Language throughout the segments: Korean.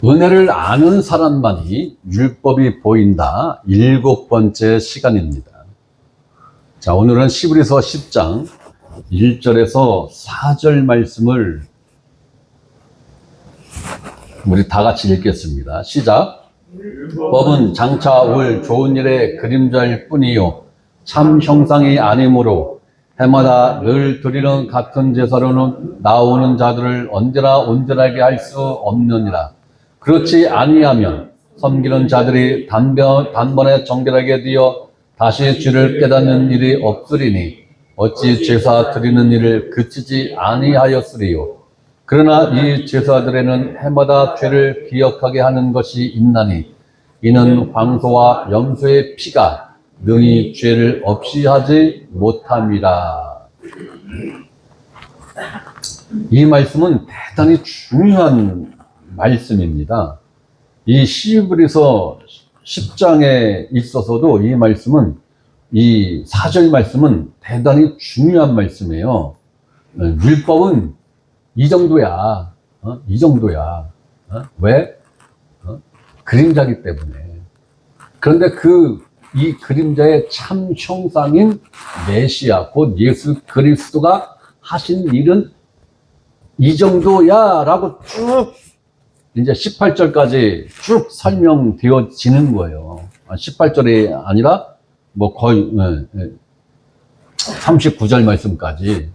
은혜를 아는 사람만이 율법이 보인다. 7번째 시간입니다. 자, 오늘은 시브리서 10장 1절에서 4절 말씀을 우리 다 같이 읽겠습니다. 시작. 율법은 장차 올 좋은 일의 그림자일 뿐이요 참 형상이 아니므로 해마다 늘 드리는 같은 제사로는 나오는 자들을 언제나 온전하게 할 수 없느니라. 그렇지 아니하면 섬기는 자들이 단번에 정결하게 되어 다시 죄를 깨닫는 일이 없으리니 어찌 제사 드리는 일을 그치지 아니하였으리요. 그러나 이 제사들에는 해마다 죄를 기억하게 하는 것이 있나니 이는 황소와 염소의 피가 능히 죄를 없이 하지 못함이라. 이 말씀은 대단히 중요한 말씀입니다. 이 시브리서 10장에 있어서도 이 말씀은, 이 4절 말씀은 대단히 중요한 말씀이에요. 율법은 이 정도야. 이 정도야. 왜? 그림자기 때문에. 그런데 이 그림자의 참 형상인 메시아, 곧 예수 그리스도가 하신 일은 이 정도야 라고 쭉 이제 18절까지 쭉 설명되어지는 거예요. 18절이 아니라 뭐 거의 39절 말씀까지.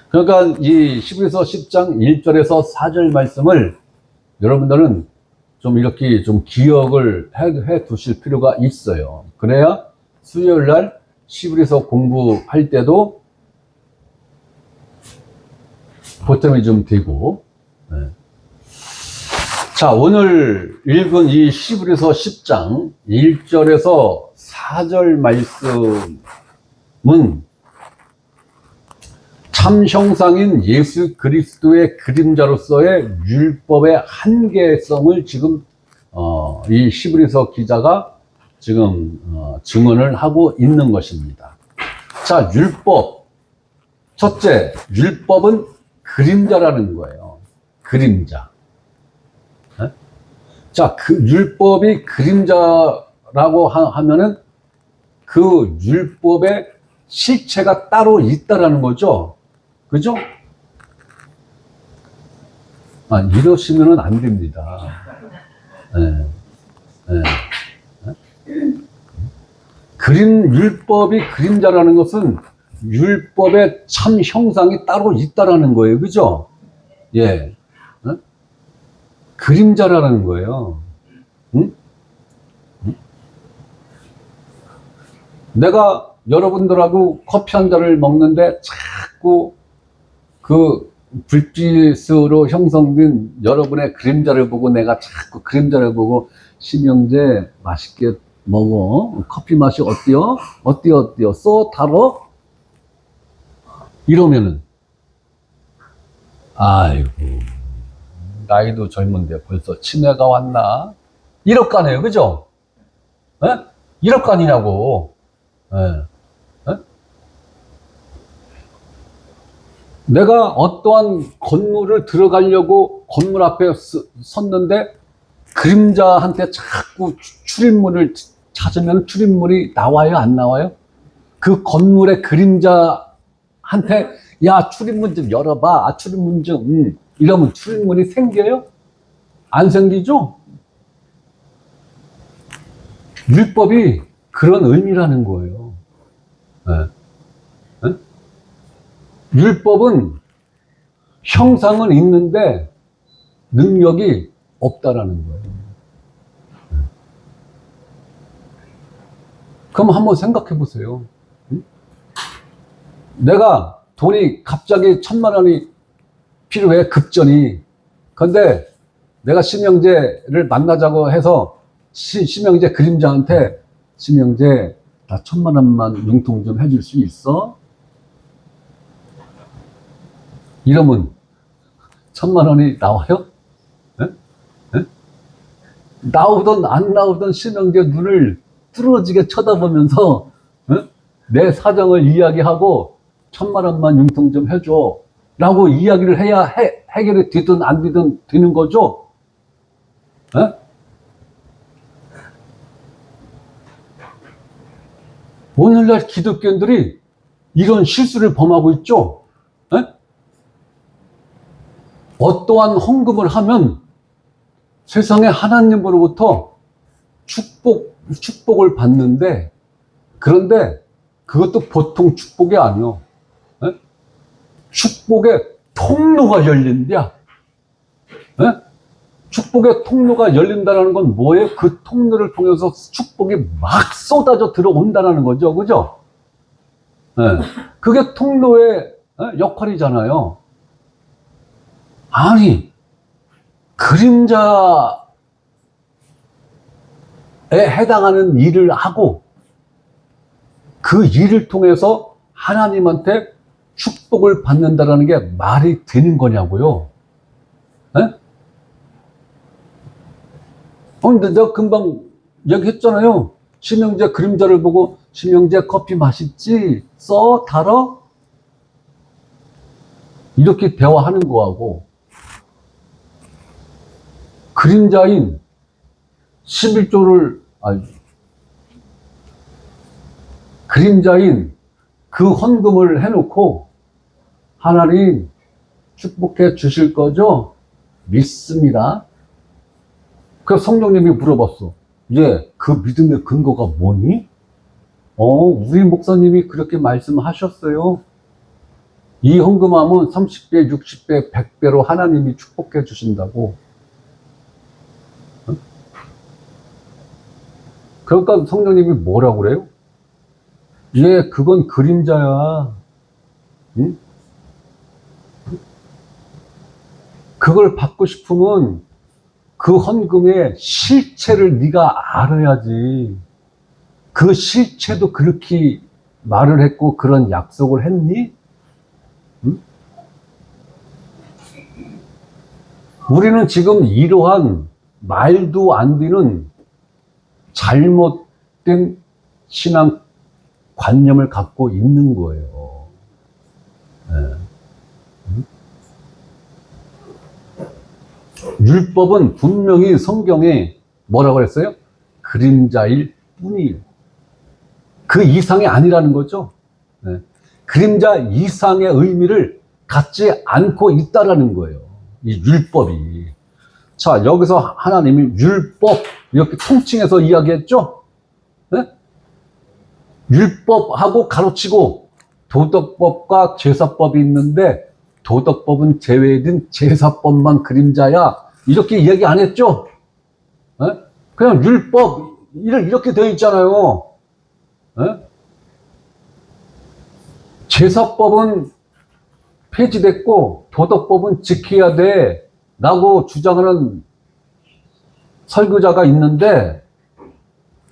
그러니까 이 시브리서 10장 1절에서 4절 말씀을 여러분들은 좀 이렇게 좀 기억을 해 두실 필요가 있어요. 그래야 수요일 날 시브리서 공부할 때도 보탬이 좀 되고. 자, 오늘 읽은 이 시브리서 10장 1절에서 4절 말씀은 참 형상인 예수 그리스도의 그림자로서의 율법의 한계성을 지금 이 시브리서 기자가 지금 증언을 하고 있는 것입니다. 자, 율법. 첫째, 율법은 그림자라는 거예요. 그림자. 자, 그 율법이 그림자라고 하면은 그 율법의 실체가 따로 있다라는 거죠. 그죠? 이러시면은 안 됩니다. 율법이 그림자라는 것은 율법의 참 형상이 따로 있다라는 거예요. 그죠? 예. 그림자라는 거예요. 응? 내가 여러분들하고 커피 한 잔을 먹는데 자꾸 그 불빛으로 형성된 여러분의 그림자를 보고 내가 자꾸 그림자를 보고 심영재 맛있게 먹어. 커피 맛이 어때요? 어때요? 쏘 달어? 이러면은 아이고 나이도 젊은데 벌써 치매가 왔나? 이럴 거 아니에요. 그죠? 이럴 거 아니냐고. 내가 어떠한 건물을 들어가려고 건물 앞에 섰는데 그림자한테 자꾸 출입문을 찾으면 출입문이 나와요? 안 나와요? 그 건물의 그림자한테 야 출입문 좀 열어봐. 출입문 좀 이러면 출입문이 생겨요? 안 생기죠? 율법이 그런 의미라는 거예요. 율법은 형상은 있는데 능력이 없다라는 거예요. 그럼 한번 생각해 보세요. 내가 돈이 갑자기 1,000만 원이 필요해, 급전이. 근데 내가 심영재를 만나자고 해서 심영재 그림자한테 심영재 나 1,000만 원만 융통 좀 해줄 수 있어? 이러면 1,000만 원이 나와요? 나오든 안 나오든 심영재 눈을 뚫어지게 쳐다보면서 내 사정을 이야기하고 1,000만 원만 융통 좀 해줘 라고 이야기를 해야 해결이 되든 안 되든 되는 거죠. 에? 오늘날 기독교인들이 이런 실수를 범하고 있죠. 에? 어떠한 헌금을 하면 세상에 하나님으로부터 축복을 받는데, 그런데 그것도 보통 축복이 아니요. 에? 축복의 통로가 열린다. 에? 축복의 통로가 열린다는 건 뭐예요? 그 통로를 통해서 축복이 막 쏟아져 들어온다는 거죠. 그죠? 네. 그게 통로의 역할이잖아요. 아니, 그림자에 해당하는 일을 하고 그 일을 통해서 하나님한테 축복을 받는다는 게 말이 되는 거냐고요. 네? 근데 내가 금방 얘기했잖아요. 심영재 그림자를 보고 심영재 커피 맛있지? 써? 달아? 이렇게 대화하는 거하고 그림자인 11조를 그림자인 그 헌금을 해놓고 하나님 축복해 주실 거죠? 믿습니다. 그래서 성령님이 물어봤어. 그 믿음의 근거가 뭐니? 우리 목사님이 그렇게 말씀하셨어요. 이 헌금하면 30배, 60배, 100배로 하나님이 축복해 주신다고. 그러니까 성령님이 뭐라고 그래요? 그건 그림자야. 응? 그걸 받고 싶으면 그 헌금의 실체를 네가 알아야지. 그 실체도 그렇게 말을 했고 그런 약속을 했니? 응? 우리는 지금 이러한 말도 안 되는 잘못된 신앙 관념을 갖고 있는 거예요. 네. 율법은 분명히 성경에 뭐라고 그랬어요? 그림자일 뿐이에요. 그 이상이 아니라는 거죠. 네. 그림자 이상의 의미를 갖지 않고 있다라는 거예요. 이 율법이. 자, 여기서 하나님이 율법 이렇게 통칭해서 이야기했죠. 네? 율법하고 가로치고 도덕법과 제사법이 있는데 도덕법은 제외된 제사법만 그림자야. 이렇게 얘기 안 했죠? 네? 그냥 율법 이렇게 되어 있잖아요. 네? 제사법은 폐지됐고 도덕법은 지켜야 돼 라고 주장하는 설교자가 있는데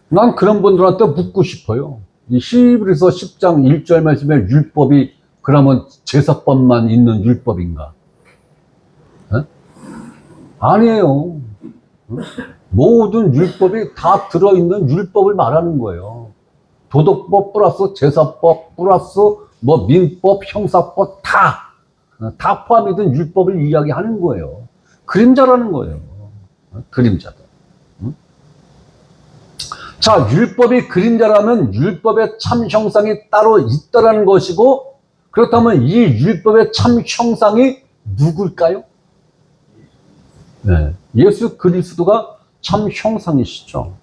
난 그런 분들한테 묻고 싶어요. 이 히브리서 10장 1절 말씀에 율법이 그러면 제사법만 있는 율법인가? 네? 아니에요. 모든 율법이 다 들어있는 율법을 말하는 거예요. 도덕법 플러스 제사법 플러스 민법, 형사법 다 포함이 된 율법을 이야기하는 거예요. 그림자라는 거예요. 그림자다. 자, 율법이 그림자라면 율법의 참 형상이 따로 있다라는 것이고, 그렇다면 이 율법의 참 형상이 누굴까요? 네, 예수 그리스도가 참 형상이시죠.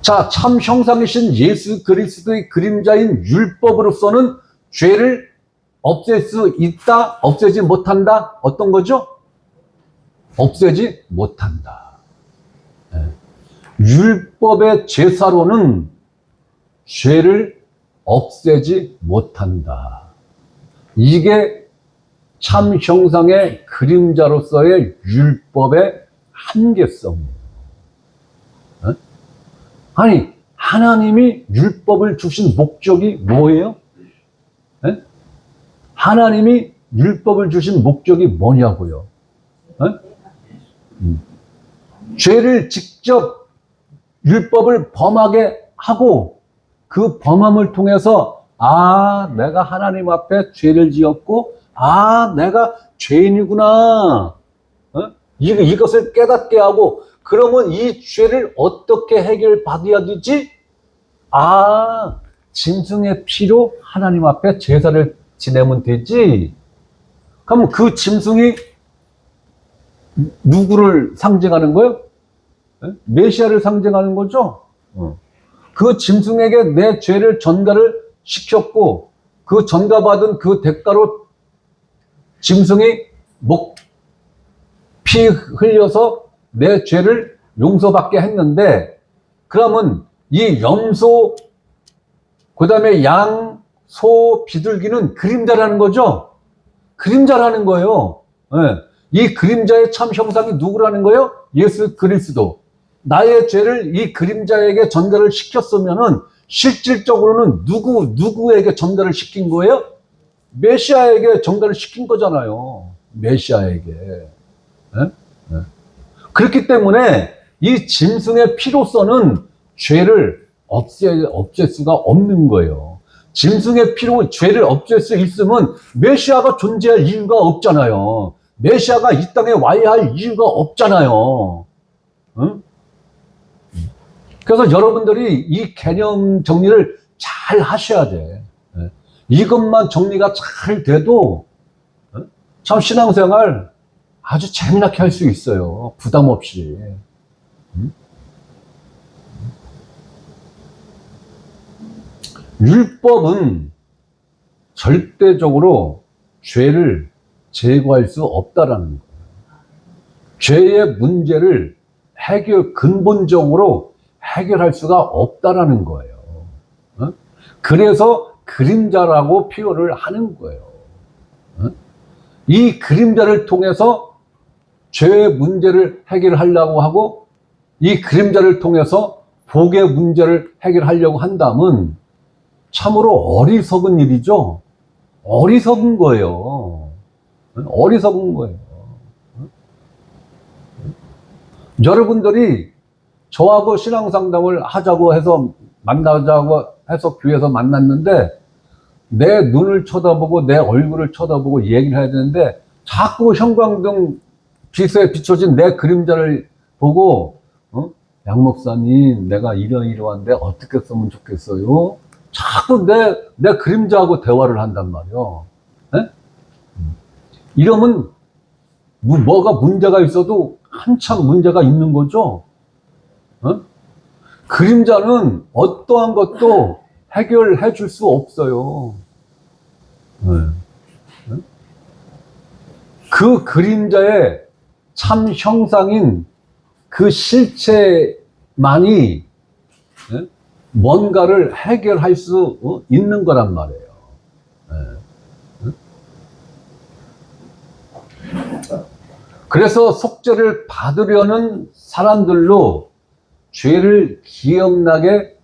자, 참 형상이신 예수 그리스도의 그림자인 율법으로서는 죄를 없앨 수 있다, 없애지 못한다. 어떤 거죠? 없애지 못한다. 네. 율법의 제사로는 죄를 없애지 못한다. 이게 참 형상의 그림자로서의 율법의 한계성이에요. 네? 아니, 하나님이 율법을 주신 목적이 뭐예요? 네? 하나님이 율법을 주신 목적이 뭐냐고요? 네? 죄를 직접 율법을 범하게 하고 그 범함을 통해서 내가 하나님 앞에 죄를 지었고 내가 죄인이구나. 이것을 깨닫게 하고, 그러면 이 죄를 어떻게 해결받아야 되지? 아, 짐승의 피로 하나님 앞에 제사를 지내면 되지. 그럼 그 짐승이 누구를 상징하는 거예요? 메시아를 상징하는 거죠. 그 짐승에게 내 죄를 전가를 시켰고, 그 전가받은 그 대가로 짐승이 피 흘려서 내 죄를 용서받게 했는데, 그러면 이 염소, 그 다음에 양, 소, 비둘기는 그림자라는 거죠. 그림자라는 거예요. 이 그림자의 참 형상이 누구라는 거예요? 예수 그리스도. 나의 죄를 이 그림자에게 전가를 시켰으면은 실질적으로는 누구에게 전가를 시킨 거예요? 메시아에게 전가를 시킨 거잖아요. 메시아에게. 그렇기 때문에 이 짐승의 피로서는 죄를 없앨 수가 없는 거예요. 짐승의 피로 죄를 없앨 수 있으면 메시아가 존재할 이유가 없잖아요. 메시아가 이 땅에 와야 할 이유가 없잖아요. 응? 그래서 여러분들이 이 개념 정리를 잘 하셔야 돼. 이것만 정리가 잘 돼도 참 신앙생활 아주 재미나게 할 수 있어요. 부담 없이. 율법은 절대적으로 죄를 제거할 수 없다라는 거예요. 죄의 문제를 근본적으로 해결할 수가 없다라는 거예요. 그래서 그림자라고 표현을 하는 거예요. 이 그림자를 통해서 죄의 문제를 해결하려고 하고, 이 그림자를 통해서 복의 문제를 해결하려고 한다면 참으로 어리석은 일이죠. 어리석은 거예요. 어리석은 거예요. 여러분들이 저하고 신앙상담을 하자고 해서 만나자고 해서 교회에서 만났는데, 내 눈을 쳐다보고 내 얼굴을 쳐다보고 얘기를 해야 되는데 자꾸 형광등 빛에 비춰진 내 그림자를 보고 양 목사님, 내가 이러이러한데 어떻게 쓰면 좋겠어요? 자꾸 내 그림자하고 대화를 한단 말이에요. 네? 이러면 뭐가 문제가 있어도 한참 문제가 있는 거죠. 그림자는 어떠한 것도 해결해 줄 수 없어요. 그 그림자의 참 형상인 그 실체만이 뭔가를 해결할 수 있는 거란 말이에요. 그래서 속죄를 받으려는 사람들로 죄를 기억나게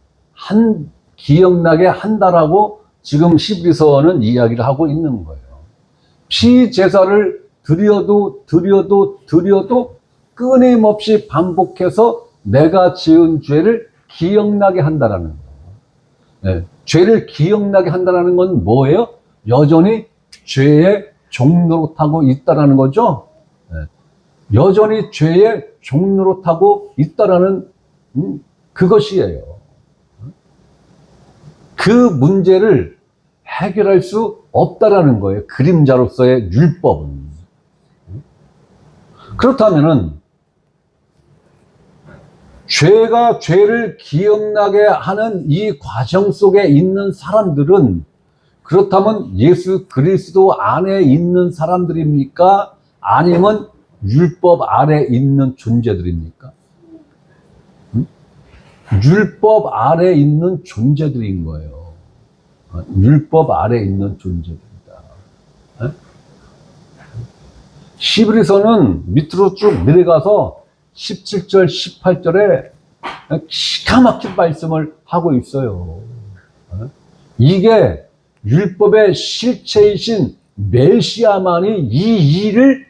한다라고 지금 히브리서는 이야기를 하고 있는 거예요. 피제사를 드려도 끊임없이 반복해서 내가 지은 죄를 기억나게 한다라는 거예요. 죄를 기억나게 한다라는 건 뭐예요? 여전히 죄의 종노릇하고 있다라는 거죠. 여전히 죄의 종노릇하고 있다라는 그것이에요. 그 문제를 해결할 수 없다라는 거예요. 그림자로서의 율법은. 그렇다면은 죄가 죄를 기억나게 하는 이 과정 속에 있는 사람들은, 그렇다면 예수 그리스도 안에 있는 사람들입니까? 아니면 율법 아래 있는 존재들입니까? 율법 아래 있는 존재들인 거예요. 율법 아래 있는 존재들이다. 히브리서는 밑으로 쭉 내려가서 17절, 18절에 기가 막힌 말씀을 하고 있어요. 이게 율법의 실체이신 메시아만이 이 일을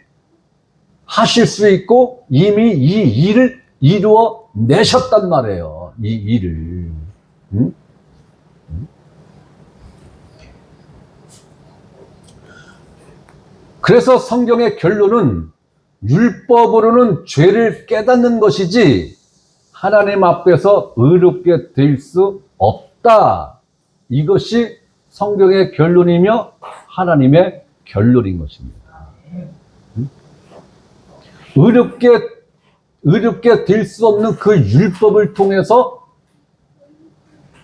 하실 수 있고 이미 이 일을 이루어 내셨단 말이에요. 이 일을. 그래서 성경의 결론은 율법으로는 죄를 깨닫는 것이지 하나님 앞에서 의롭게 될 수 없다. 이것이 성경의 결론이며 하나님의 결론인 것입니다. 의롭게 될 수 없는 그 율법을 통해서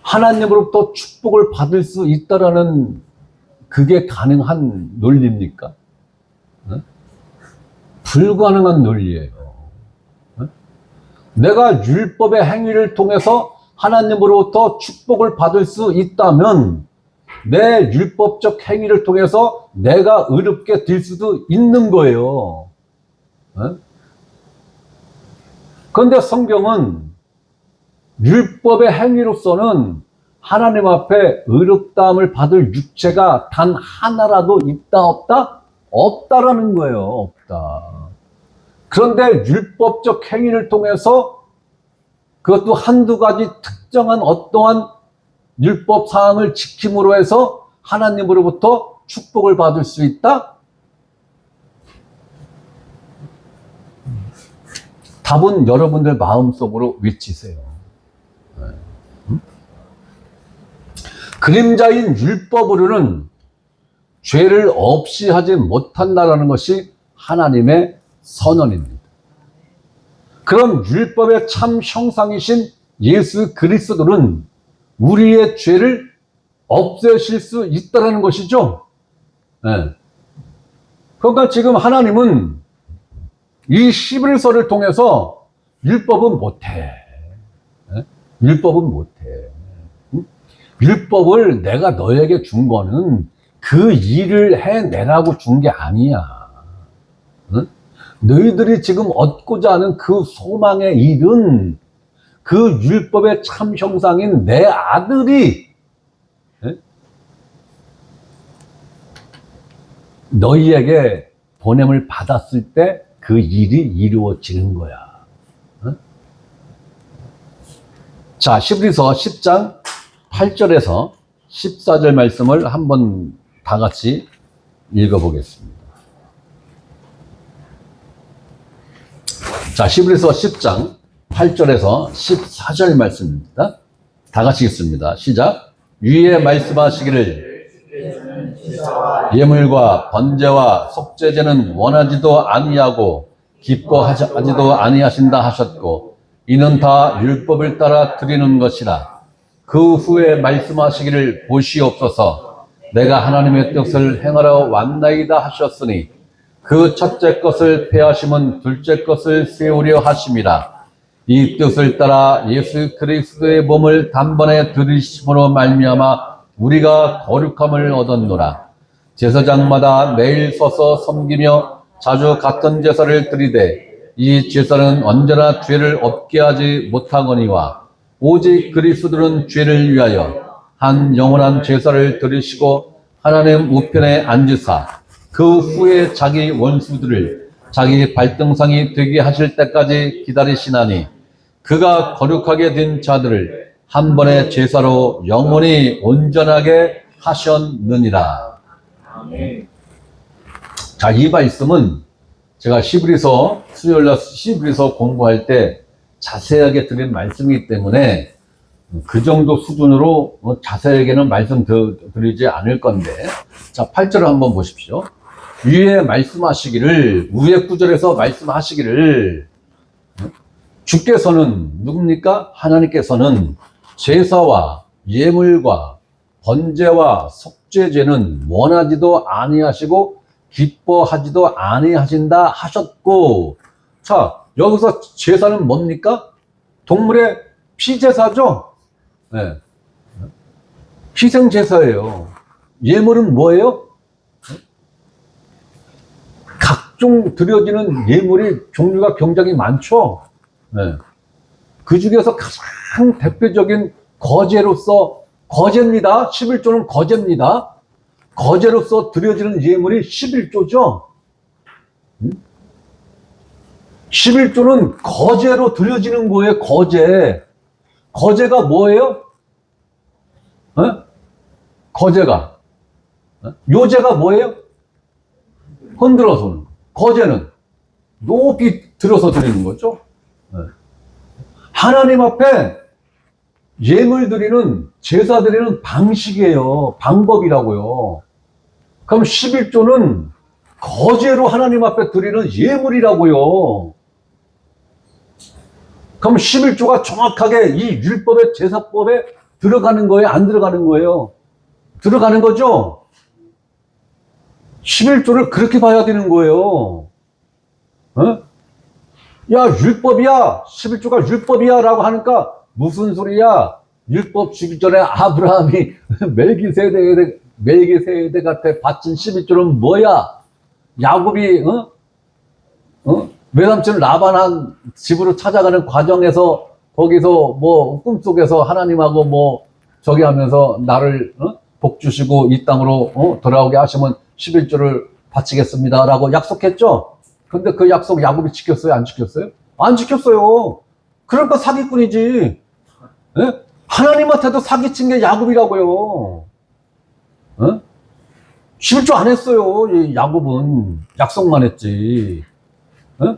하나님으로부터 축복을 받을 수 있다라는 그게 가능한 논리입니까? 불가능한 논리예요. 내가 율법의 행위를 통해서 하나님으로부터 축복을 받을 수 있다면 내 율법적 행위를 통해서 내가 의롭게 될 수도 있는 거예요. 그런데 성경은 율법의 행위로서는 하나님 앞에 의롭다함을 받을 육체가 단 하나라도 있다 없다? 없다라는 거예요. 없다. 그런데 율법적 행위를 통해서 그것도 한두 가지 특정한 어떠한 율법 사항을 지킴으로 해서 하나님으로부터 축복을 받을 수 있다? 답은 여러분들 마음속으로 외치세요. 그림자인 율법으로는 죄를 없이 하지 못한다는 것이 하나님의 선언입니다. 그럼 율법의 참 형상이신 예수 그리스도는 우리의 죄를 없애실 수 있다는 것이죠. 네. 그러니까 지금 하나님은 이 히브리서를 통해서 율법은 못해. 네? 율법은 못해. 율법을 내가 너에게 준 거는 그 일을 해내라고 준 게 아니야. 응? 너희들이 지금 얻고자 하는 그 소망의 일은 그 율법의 참 형상인 내 아들이 너희에게 보냄을 받았을 때 그 일이 이루어지는 거야. 자, 히브리서 10장 8절에서 14절 말씀을 한번 다 같이 읽어보겠습니다. 자, 히브리서 10장 8절에서 14절 말씀입니다. 다 같이 읽습니다. 시작. 위에 말씀하시기를 예물과 번제와 속죄제는 원하지도 아니하고 기뻐하지도 아니하신다 하셨고 이는 다 율법을 따라 드리는 것이라. 그 후에 말씀하시기를 보시옵소서. 내가 하나님의 뜻을 행하러 왔나이다 하셨으니 그 첫째 것을 폐하심은 둘째 것을 세우려 하심이라. 이 뜻을 따라 예수 그리스도의 몸을 단번에 들이심으로 말미암아 우리가 거룩함을 얻었노라. 제사장마다 매일 서서 섬기며 자주 같은 제사를 드리되 이 제사는 언제나 죄를 없게 하지 못하거니와 오직 그리스도는 죄를 위하여 한 영원한 제사를 드리시고 하나님 우편에 앉으사 그 후에 자기 원수들을 자기 발등상이 되게 하실 때까지 기다리시나니 그가 거룩하게 된 자들을 한 번의 제사로 영원히 온전하게 하셨느니라. 자, 이 말씀은 제가 히브리서 수요일날 히브리서 공부할 때 자세하게 드린 말씀이기 때문에 그 정도 수준으로 자세하게는 말씀 드리지 않을 건데, 자, 8절을 한번 보십시오. 위에 말씀하시기를, 위에 구절에서 말씀하시기를 주께서는 누굽니까? 하나님께서는 제사와 예물과 번제와 속죄제는 원하지도 아니하시고 기뻐하지도 아니하신다 하셨고, 자, 여기서 제사는 뭡니까? 동물의 피제사죠? 네. 희생제사예요. 예물은 뭐예요? 각종 드려지는 예물이 종류가 굉장히 많죠? 네. 그 중에서 가장 대표적인 거제입니다. 11조는 거제입니다. 거제로서 드려지는 예물이 11조죠. 11조는 거제로 드려지는 거예요. 거제가 뭐예요? 거제가. 요제가 뭐예요? 흔들어서는. 거제는 높이 들어서 드리는 거죠. 네. 하나님 앞에 예물 드리는, 제사 드리는 방식이에요. 방법이라고요. 그럼 11조는 거제로 하나님 앞에 드리는 예물이라고요. 그럼 11조가 정확하게 이 율법의 제사법에 들어가는 거예요? 안 들어가는 거예요? 들어가는 거죠? 11조를 그렇게 봐야 되는 거예요. 어? 야, 율법이야. 11조가 율법이야. 라고 하니까 무슨 소리야? 율법 주기 전에 아브라함이 멜기세덱한테 바친 11조는 뭐야? 야곱이, 외삼촌 라반한 집으로 찾아가는 과정에서 거기서 뭐 꿈속에서 하나님하고 뭐 저기 하면서 나를 복 주시고 이 땅으로 돌아오게 하시면 11조를 바치겠습니다. 라고 약속했죠? 근데 그 약속 야곱이 지켰어요? 안 지켰어요? 안 지켰어요. 그러니까 사기꾼이지. 예? 하나님한테도 사기친 게 야곱이라고요. 예? 11조 안 했어요. 이 야곱은 약속만 했지. 예?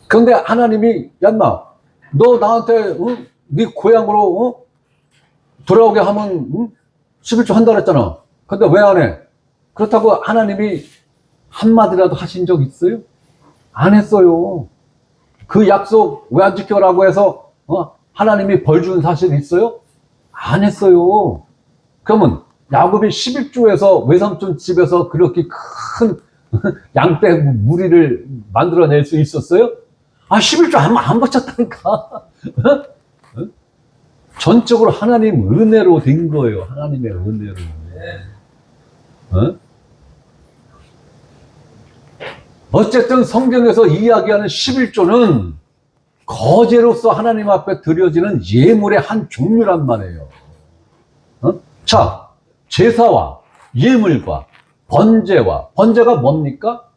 그런데 하나님이 야 인마 너 나한테 네 고향으로 돌아오게 하면 11조 한다 그랬잖아. 근데 왜 안 해? 그렇다고 하나님이 한마디라도 하신 적 있어요? 안 했어요. 그 약속 왜 안 지켜라고 해서 하나님이 벌 준 사실 있어요? 안 했어요. 그러면 야곱이 11조에서 외삼촌 집에서 그렇게 큰 양떼 무리를 만들어낼 수 있었어요? 11조 안 바쳤다니까. 전적으로 하나님 은혜로 된 거예요. 하나님의 은혜로. 어쨌든 성경에서 이야기하는 11조는 거제로서 하나님 앞에 드려지는 예물의 한 종류란 말이에요. 자, 제사와 예물과 번제가 뭡니까?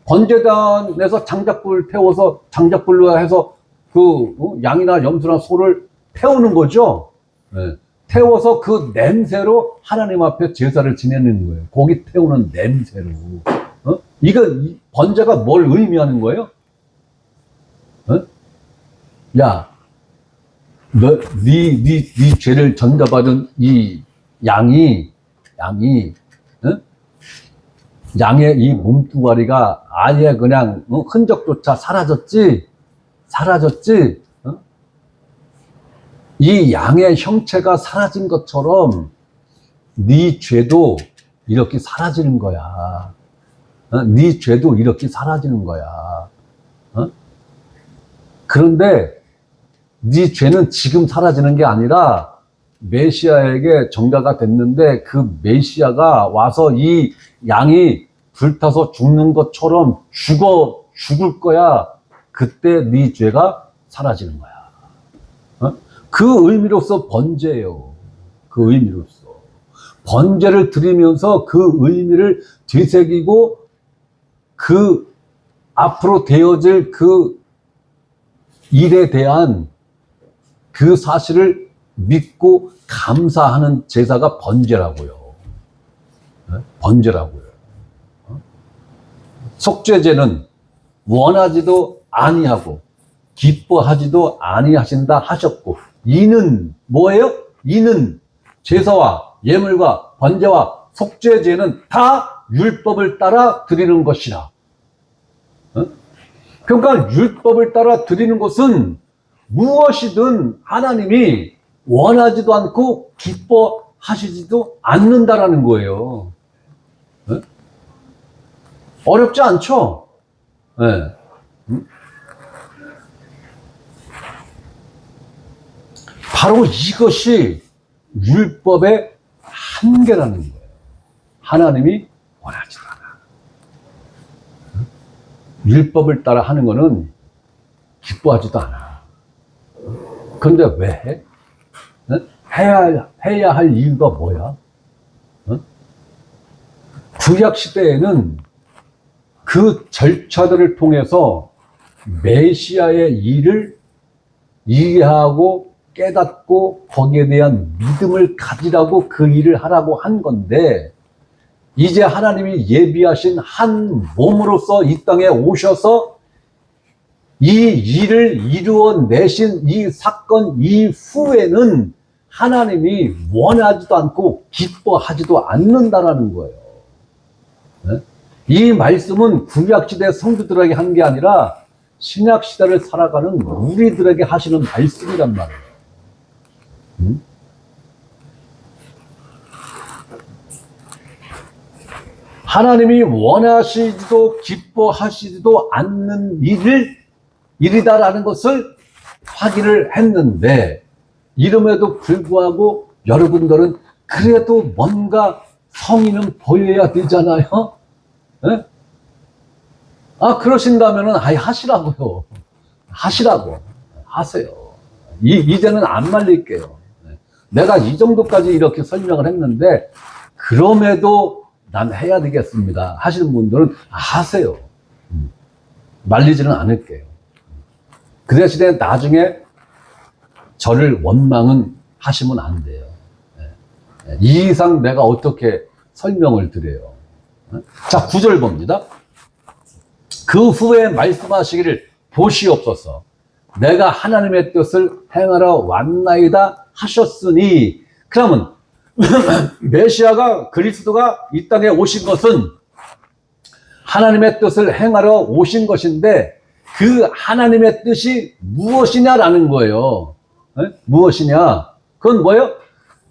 번제단에서 장작불 태워서 장작불로 해서 그 양이나 염소나 소를 태우는 거죠. 태워서 그 냄새로 하나님 앞에 제사를 지내는 거예요. 고기 태우는 냄새로. 이거 번제가 뭘 의미하는 거예요? 야, 네 죄를 전가받은 이 양의 이 몸뚱아리가 아예 그냥 흔적조차 사라졌지. 이 양의 형체가 사라진 것처럼 네 죄도 이렇게 사라지는 거야. 네 죄도 이렇게 사라지는 거야. 그런데 네 죄는 지금 사라지는 게 아니라 메시아에게 전가가 됐는데 그 메시아가 와서 이 양이 불타서 죽는 것처럼 죽을 거야. 그때 네 죄가 사라지는 거야. 그 의미로서 번제예요. 그 의미로서. 번제를 드리면서 그 의미를 되새기고 그 앞으로 되어질 그 일에 대한 그 사실을 믿고 감사하는 제사가 번제라고요. 번제라고요. 속죄제는 원하지도 아니하고 기뻐하지도 아니하신다 하셨고, 이는 뭐예요? 이는 제사와 예물과 번제와 속죄제는 다 율법을 따라 드리는 것이라. 그러니까 율법을 따라 드리는 것은 무엇이든 하나님이 원하지도 않고 기뻐하시지도 않는다라는 거예요. 어렵지 않죠? 네. 바로 이것이 율법의 한계라는 거예요. 하나님이 원하지도 않아. 율법을 따라 하는 거는 기뻐하지도 않아. 그런데 왜 해? 해야 할 이유가 뭐야? 구약 시대에는 그 절차들을 통해서 메시아의 일을 이해하고 깨닫고 거기에 대한 믿음을 가지라고 그 일을 하라고 한 건데, 이제 하나님이 예비하신 한 몸으로서 이 땅에 오셔서 이 일을 이루어내신 이 사건 이후에는 하나님이 원하지도 않고 기뻐하지도 않는다라는 거예요. 네? 이 말씀은 구약시대 성도들에게 한 게 아니라 신약시대를 살아가는 우리들에게 하시는 말씀이란 말이에요. 하나님이 원하시지도 기뻐하시지도 않는 일이다라는 것을 확인을 했는데, 이름에도 불구하고 여러분들은 그래도 뭔가 성의는 보여야 되잖아요. 네? 그러신다면은 아예 하시라고요. 하시라고. 하세요. 이제는 안 말릴게요. 내가 이 정도까지 이렇게 설명을 했는데, 그럼에도 난 해야 되겠습니다 하시는 분들은 하세요. 말리지는 않을게요. 그 대신에 나중에 저를 원망은 하시면 안 돼요. 이 이상 내가 어떻게 설명을 드려요. 자, 9절 봅니다. 그 후에 말씀하시기를 보시옵소서. 내가 하나님의 뜻을 행하러 왔나이다 하셨으니, 그러면 메시아가, 그리스도가 이 땅에 오신 것은 하나님의 뜻을 행하러 오신 것인데, 그 하나님의 뜻이 무엇이냐라는 거예요. 무엇이냐? 그건 뭐예요?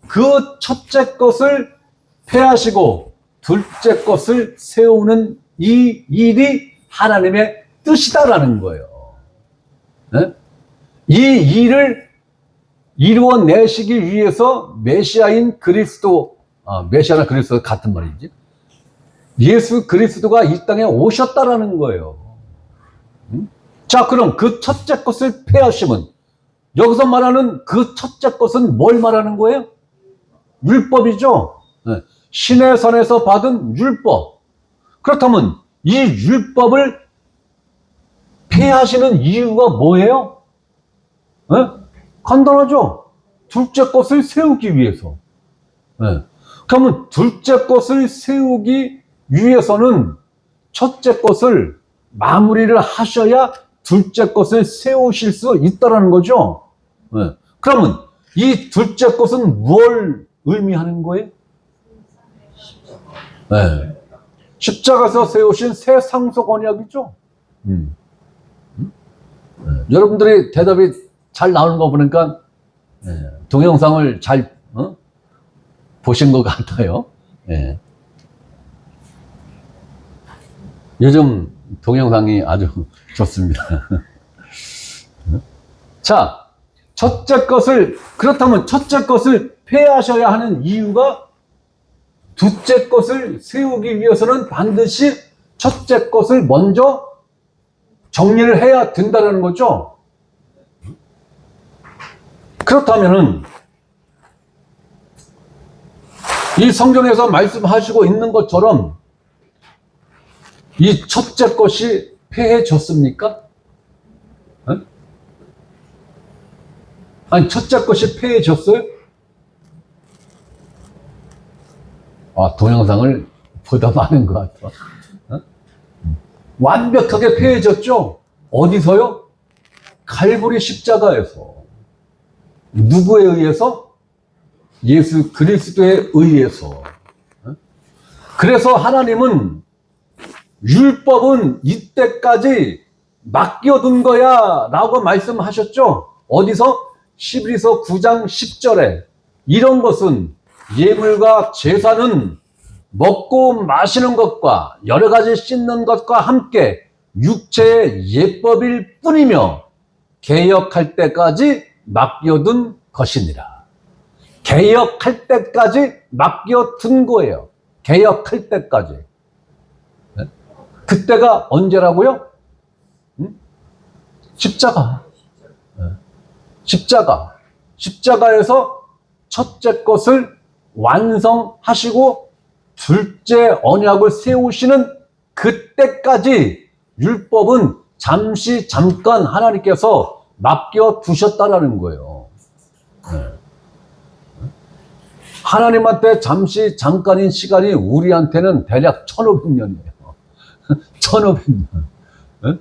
그 첫째 것을 폐하시고 둘째 것을 세우는 이 일이 하나님의 뜻이다라는 거예요. 이 일을 이루어내시기 위해서 메시아인 그리스도, 메시아나 그리스도 같은 말이지, 예수 그리스도가 이 땅에 오셨다라는 거예요. 자, 그럼 그 첫째 것을 폐하시면, 여기서 말하는 그 첫째 것은 뭘 말하는 거예요? 율법이죠. 신의 선에서 받은 율법. 그렇다면 이 율법을 폐하시는 이유가 뭐예요? 간단하죠. 둘째 것을 세우기 위해서. 그러면 둘째 것을 세우기 위해서는 첫째 것을 마무리를 하셔야 둘째 것을 세우실 수 있다는 거죠. 그러면 이 둘째 것은 뭘 의미하는 거예요? 십자가에서 세우신 새 상속 언약이죠. 여러분들이 대답이 잘 나오는 거 보니까 동영상을 잘 보신 것 같아요. 요즘 동영상이 아주 좋습니다. 자, 그렇다면 첫째 것을 폐하셔야 하는 이유가, 둘째 것을 세우기 위해서는 반드시 첫째 것을 먼저 정리를 해야 된다는 거죠. 그렇다면은 이 성경에서 말씀하시고 있는 것처럼 이 첫째 것이 폐해졌습니까? 아니, 첫째 것이 폐해졌어요? 동영상을 보다 많은 것 같아. 완벽하게 폐해졌죠? 어디서요? 갈보리 십자가에서. 누구에 의해서? 예수 그리스도에 의해서. 그래서 하나님은 율법은 이때까지 맡겨둔 거야 라고 말씀하셨죠. 어디서? 히브리서 9장 10절에 이런 것은, 예물과 제사는 먹고 마시는 것과 여러 가지 씻는 것과 함께 육체의 예법일 뿐이며 개역할 때까지 맡겨둔 것이니라. 개역할 때까지 맡겨둔 거예요. 개역할 때까지. 그때가 언제라고요? 십자가. 십자가에서 첫째 것을 완성하시고 둘째 언약을 세우시는 그때까지 율법은 잠깐 하나님께서 맡겨두셨다라는 거예요. 하나님한테 잠깐인 시간이 우리한테는 대략 1500년이에요. 1500년. 네?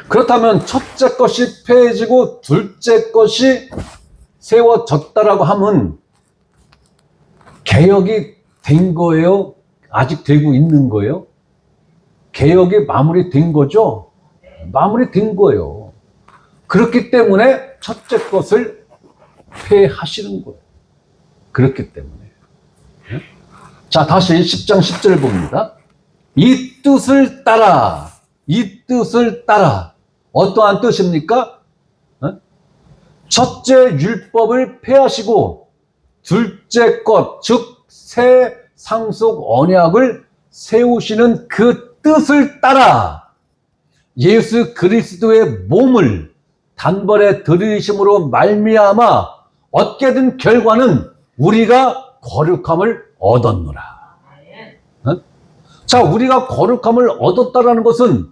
그렇다면 첫째 것이 폐해지고 둘째 것이 세워졌다라고 하면 개혁이 된 거예요? 아직 되고 있는 거예요? 개혁이 마무리된 거죠? 마무리된 거예요. 그렇기 때문에 첫째 것을 폐하시는 거예요. 그렇기 때문에. 자, 다시 10장 10절 봅니다. 이 뜻을 따라, 이 뜻을 따라. 어떠한 뜻입니까? 첫째 율법을 폐하시고 둘째 것, 즉 새 상속 언약을 세우시는 그 뜻을 따라 예수 그리스도의 몸을 단번에 들이심으로 말미암아 얻게 된 결과는 우리가 거룩함을 얻었노라. 자, 우리가 거룩함을 얻었다라는 것은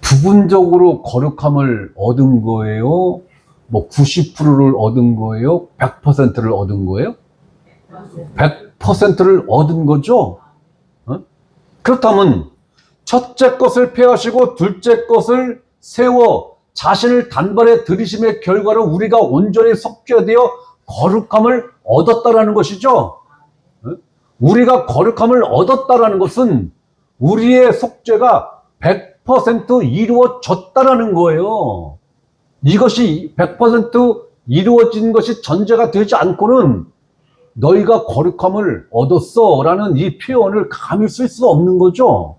부분적으로 거룩함을 얻은 거예요? 뭐 90%를 얻은 거예요? 100%를 얻은 거예요? 100%를 얻은 거죠? 그렇다면 첫째 것을 폐하시고 둘째 것을 세워 자신을 단번에 들이심의 결과로 우리가 온전히 속죄되어 거룩함을 얻었다라는 것이죠. 우리가 거룩함을 얻었다라는 것은 우리의 속죄가 100% 이루어졌다라는 거예요. 이것이 100% 이루어진 것이 전제가 되지 않고는 너희가 거룩함을 얻었어 라는 이 표현을 감히 쓸 수 없는 거죠.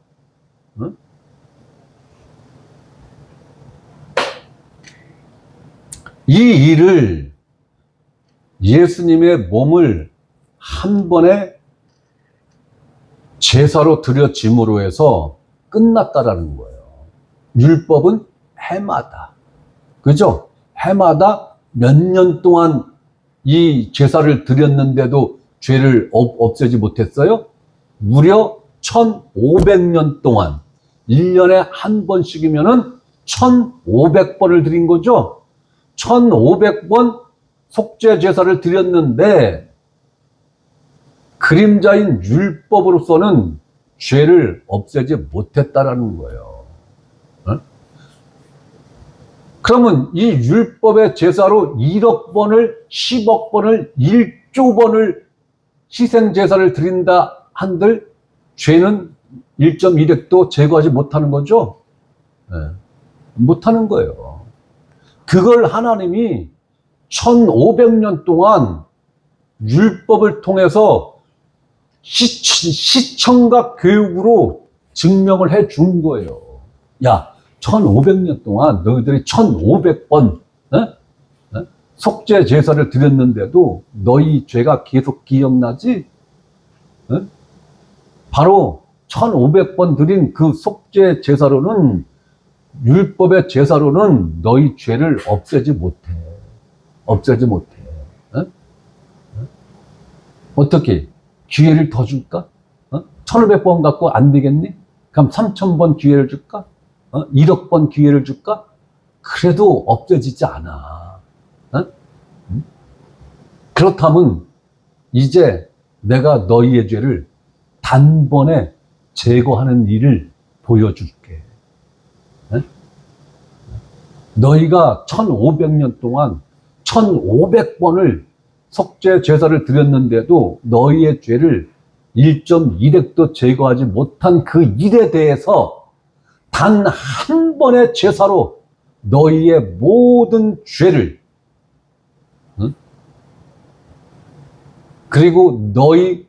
이 일을 예수님의 몸을 한 번에 제사로 드려짐으로 해서 끝났다라는 거예요. 율법은 해마다, 그죠? 해마다 몇 년 동안 이 제사를 드렸는데도 죄를 없애지 못했어요? 무려 1500년 동안 1년에 한 번씩이면은 1500번을 드린 거죠. 1500번 속죄 제사를 드렸는데 그림자인 율법으로서는 죄를 없애지 못했다라는 거예요. 그러면 이 율법의 제사로 1억 번을, 10억 번을, 1조 번을 희생 제사를 드린다 한들 죄는 1.1획도 제거하지 못하는 거죠? 네. 못하는 거예요. 그걸 하나님이 1500년 동안 율법을 통해서 시청각 교육으로 증명을 해 준 거예요. 야, 1500년 동안 너희들이 1500번 속죄 제사를 드렸는데도 너희 죄가 계속 기억나지? 바로 1500번 드린 그 속죄 제사로는, 율법의 제사로는 너희 죄를 없애지 못해. 없애지 못해. 어떻게? 기회를 더 줄까? 1500번 갖고 안 되겠니? 그럼 3000번 기회를 줄까? 1억 번 기회를 줄까? 그래도 없어지지 않아. 그렇다면 이제 내가 너희의 죄를 단번에 제거하는 일을 보여줄게. 너희가 1500년 동안 1500번을 속죄 제사를 드렸는데도 너희의 죄를 1.1획도 제거하지 못한 그 일에 대해서 단 한 번의 제사로 너희의 모든 죄를, 그리고 너희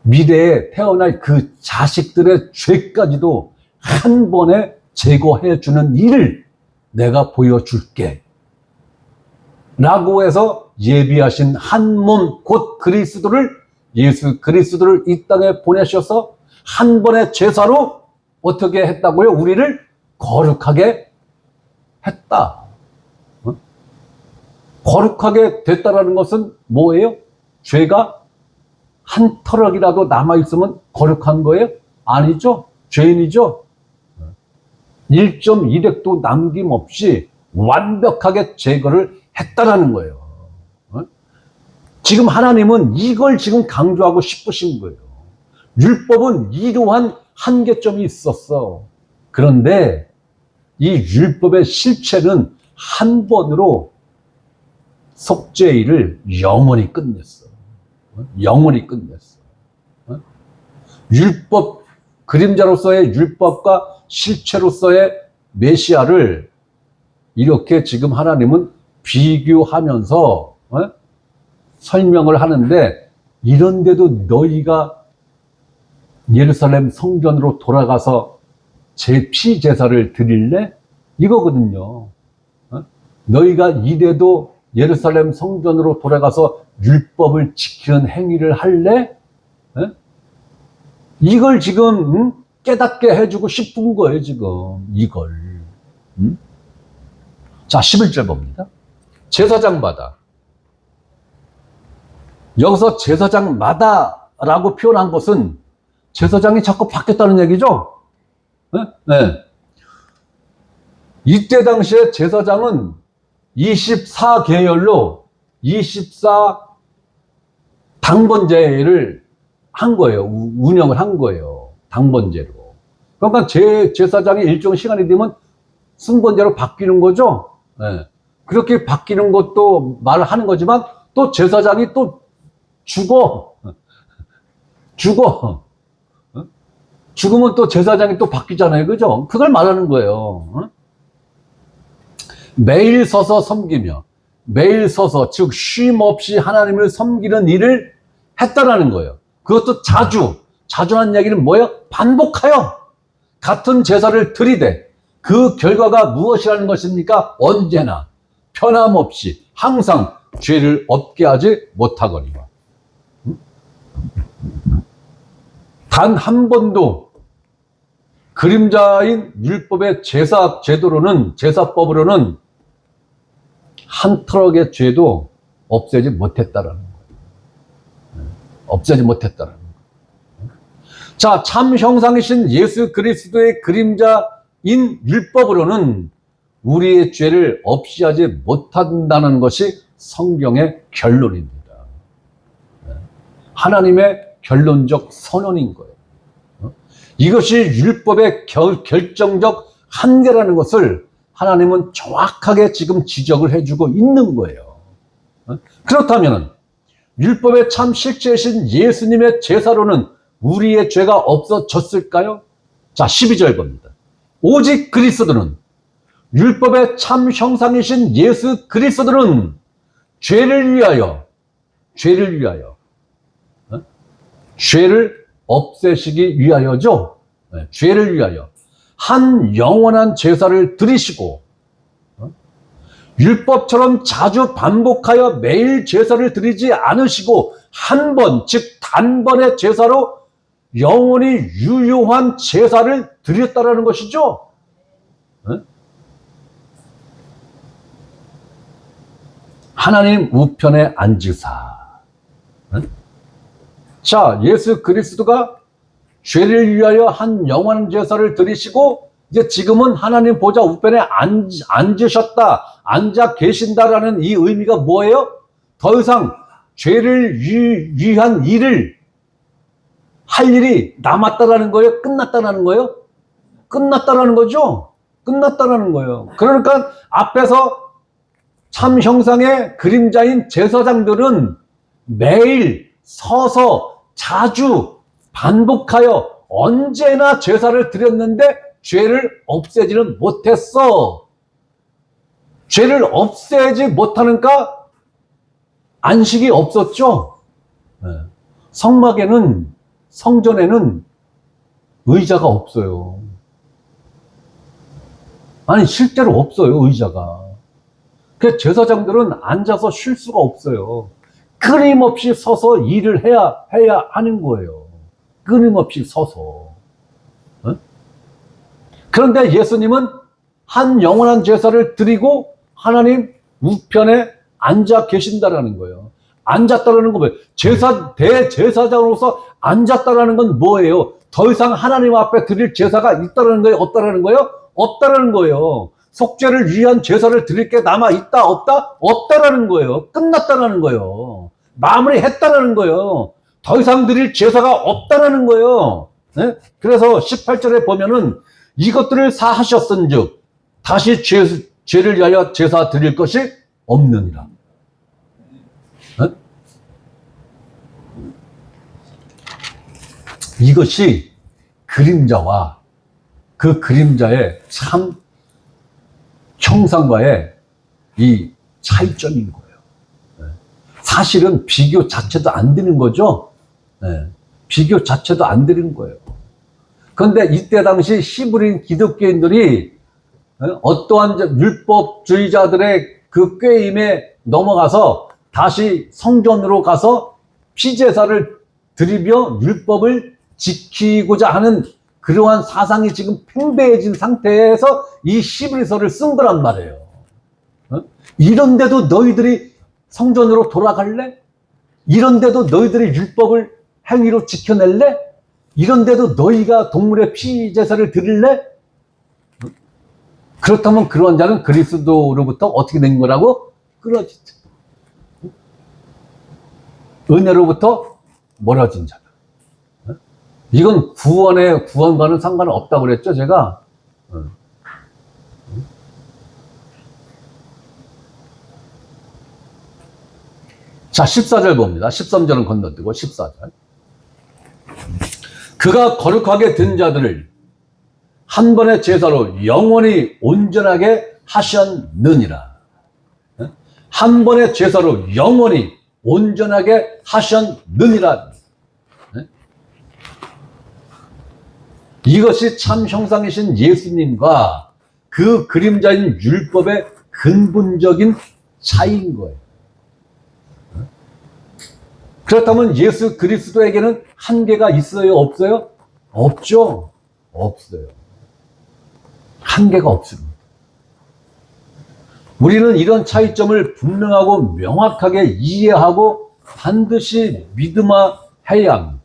미래에 태어날 그 자식들의 죄까지도 한 번에 제거해 주는 일을 내가 보여줄게 라고 해서 예비하신 한 몸 곧 그리스도를, 예수 그리스도를 이 땅에 보내셔서 한 번의 제사로 어떻게 했다고요? 우리를 거룩하게 했다. 거룩하게 됐다라는 것은 뭐예요? 죄가 한 터럭이라도 남아있으면 거룩한 거예요? 아니죠. 죄인이죠. 1.1획도 남김없이 완벽하게 제거를 했다라는 거예요. 지금 하나님은 이걸 지금 강조하고 싶으신 거예요. 율법은 이러한 한계점이 있었어. 그런데 이 율법의 실체는 한 번으로 속죄의 일을 영원히 끝냈어. 영원히 끝냈어. 율법, 그림자로서의 율법과 실체로서의 메시아를 이렇게 지금 하나님은 비교하면서 설명을 하는데, 이런데도 너희가 예루살렘 성전으로 돌아가서 제 피제사를 드릴래? 이거거든요. 너희가 이래도 예루살렘 성전으로 돌아가서 율법을 지키는 행위를 할래? 이걸 지금 깨닫게 해주고 싶은 거예요, 지금. 이걸. 자, 11절 봅니다. 제사장마다. 여기서 제사장마다라고 표현한 것은 제사장이 자꾸 바뀌었다는 얘기죠? 네. 이때 당시에 제사장은 24계열로 24 당번제를 한 거예요. 운영을 한 거예요. 당번제로. 그러니까 제사장이 일정 시간이 되면 순번제로 바뀌는 거죠. 네. 그렇게 바뀌는 것도 말을 하는 거지만 또 제사장이 또 죽어. 죽으면 또 제사장이 또 바뀌잖아요. 그죠? 그걸 말하는 거예요. 매일 서서 섬기며, 매일 서서, 즉, 쉼 없이 하나님을 섬기는 일을 했다라는 거예요. 그것도 자주한 얘기는 뭐예요? 반복하여 같은 제사를 드리되, 그 결과가 무엇이라는 것입니까? 언제나, 변함없이, 항상 죄를 없게 하지 못하거니와. 단 한 번도 그림자인 율법의 제사법으로는 한 트럭의 죄도 없애지 못했다라는 거예요. 없애지 못했다라는 거예요. 자, 참 형상이신 예수 그리스도의 그림자인 율법으로는 우리의 죄를 없이 하지 못한다는 것이 성경의 결론입니다. 하나님의 결론적 선언인 거예요. 이것이 율법의 결정적 한계라는 것을 하나님은 정확하게 지금 지적을 해주고 있는 거예요. 그렇다면 율법의 참 실체이신 예수님의 제사로는 우리의 죄가 없어졌을까요? 자, 12절 봅니다. 오직 그리스도는, 율법의 참 형상이신 예수 그리스도는 죄를 위하여 죄를 없애시기 위하여죠. 죄를 위하여 한 영원한 제사를 드리시고, 율법처럼 자주 반복하여 매일 제사를 드리지 않으시고 한 번, 즉 단번의 제사로 영원히 유효한 제사를 드렸다라는 것이죠. 하나님 우편에 앉으사. 자, 예수 그리스도가 죄를 위하여 한 영원한 제사를 드리시고, 이제 지금은 하나님 보좌 우편에 앉으셨다, 앉아 계신다라는 이 의미가 뭐예요? 더 이상 죄를 위한 일을 할 일이 남았다라는 거예요? 끝났다라는 거예요? 끝났다라는 거죠? 끝났다라는 거예요. 그러니까 앞에서 참 형상의 그림자인 제사장들은 매일 서서 자주 반복하여 언제나 제사를 드렸는데 죄를 없애지는 못했어. 죄를 없애지 못하니까 안식이 없었죠. 성막에는, 성전에는 의자가 없어요. 아니, 실제로 없어요, 의자가. 그래서 제사장들은 앉아서 쉴 수가 없어요. 끊임없이 서서 일을 해야 하는 거예요. 끊임없이 서서. 그런데 예수님은 한 영원한 제사를 드리고 하나님 우편에 앉아 계신다라는 거예요. 앉았다라는 거 뭐예요? 대제사장으로서 앉았다라는 건 뭐예요? 더 이상 하나님 앞에 드릴 제사가 있다라는 거예요? 없다라는 거예요? 없다라는 거예요. 속죄를 위한 제사를 드릴 게 남아 있다 없다? 없다라는 거예요. 끝났다라는 거예요. 마무리했다라는 거예요. 더 이상 드릴 제사가 없다라는 거예요. 네? 그래서 18절에 보면은 이것들을 사하셨은즉 다시 죄를 위하여 제사 드릴 것이 없느니라. 네? 이것이 그림자와 그 그림자의 참 형상과의 이 차이점인 거예요. 사실은 비교 자체도 안 되는 거죠. 비교 자체도 안 되는 거예요. 그런데 이때 당시 히브리인 기독교인들이 어떠한 율법주의자들의 그 꾀임에 넘어가서 다시 성전으로 가서 피제사를 드리며 율법을 지키고자 하는 그러한 사상이 지금 팽배해진 상태에서 이 히브리서를 쓴 거란 말이에요. 이런데도 너희들이 성전으로 돌아갈래? 이런데도 너희들이 율법을 행위로 지켜낼래? 이런데도 너희가 동물의 피제사를 드릴래? 그렇다면 그런 자는 그리스도로부터 어떻게 된 거라고? 끊어지죠. 은혜로부터 멀어진 자다. 이건 구원과는 상관없다고 그랬죠, 제가. 자, 14절 봅니다. 13절은 건너뛰고 14절. 그가 거룩하게 된 자들을 한 번의 제사로 영원히 온전하게 하셨느니라. 한 번의 제사로 영원히 온전하게 하셨느니라. 이것이 참 형상이신 예수님과 그 그림자인 율법의 근본적인 차이인 거예요. 그렇다면 예수 그리스도에게는 한계가 있어요? 없어요? 없죠. 없어요. 한계가 없습니다. 우리는 이런 차이점을 분명하고 명확하게 이해하고 반드시 믿음해야 합니다.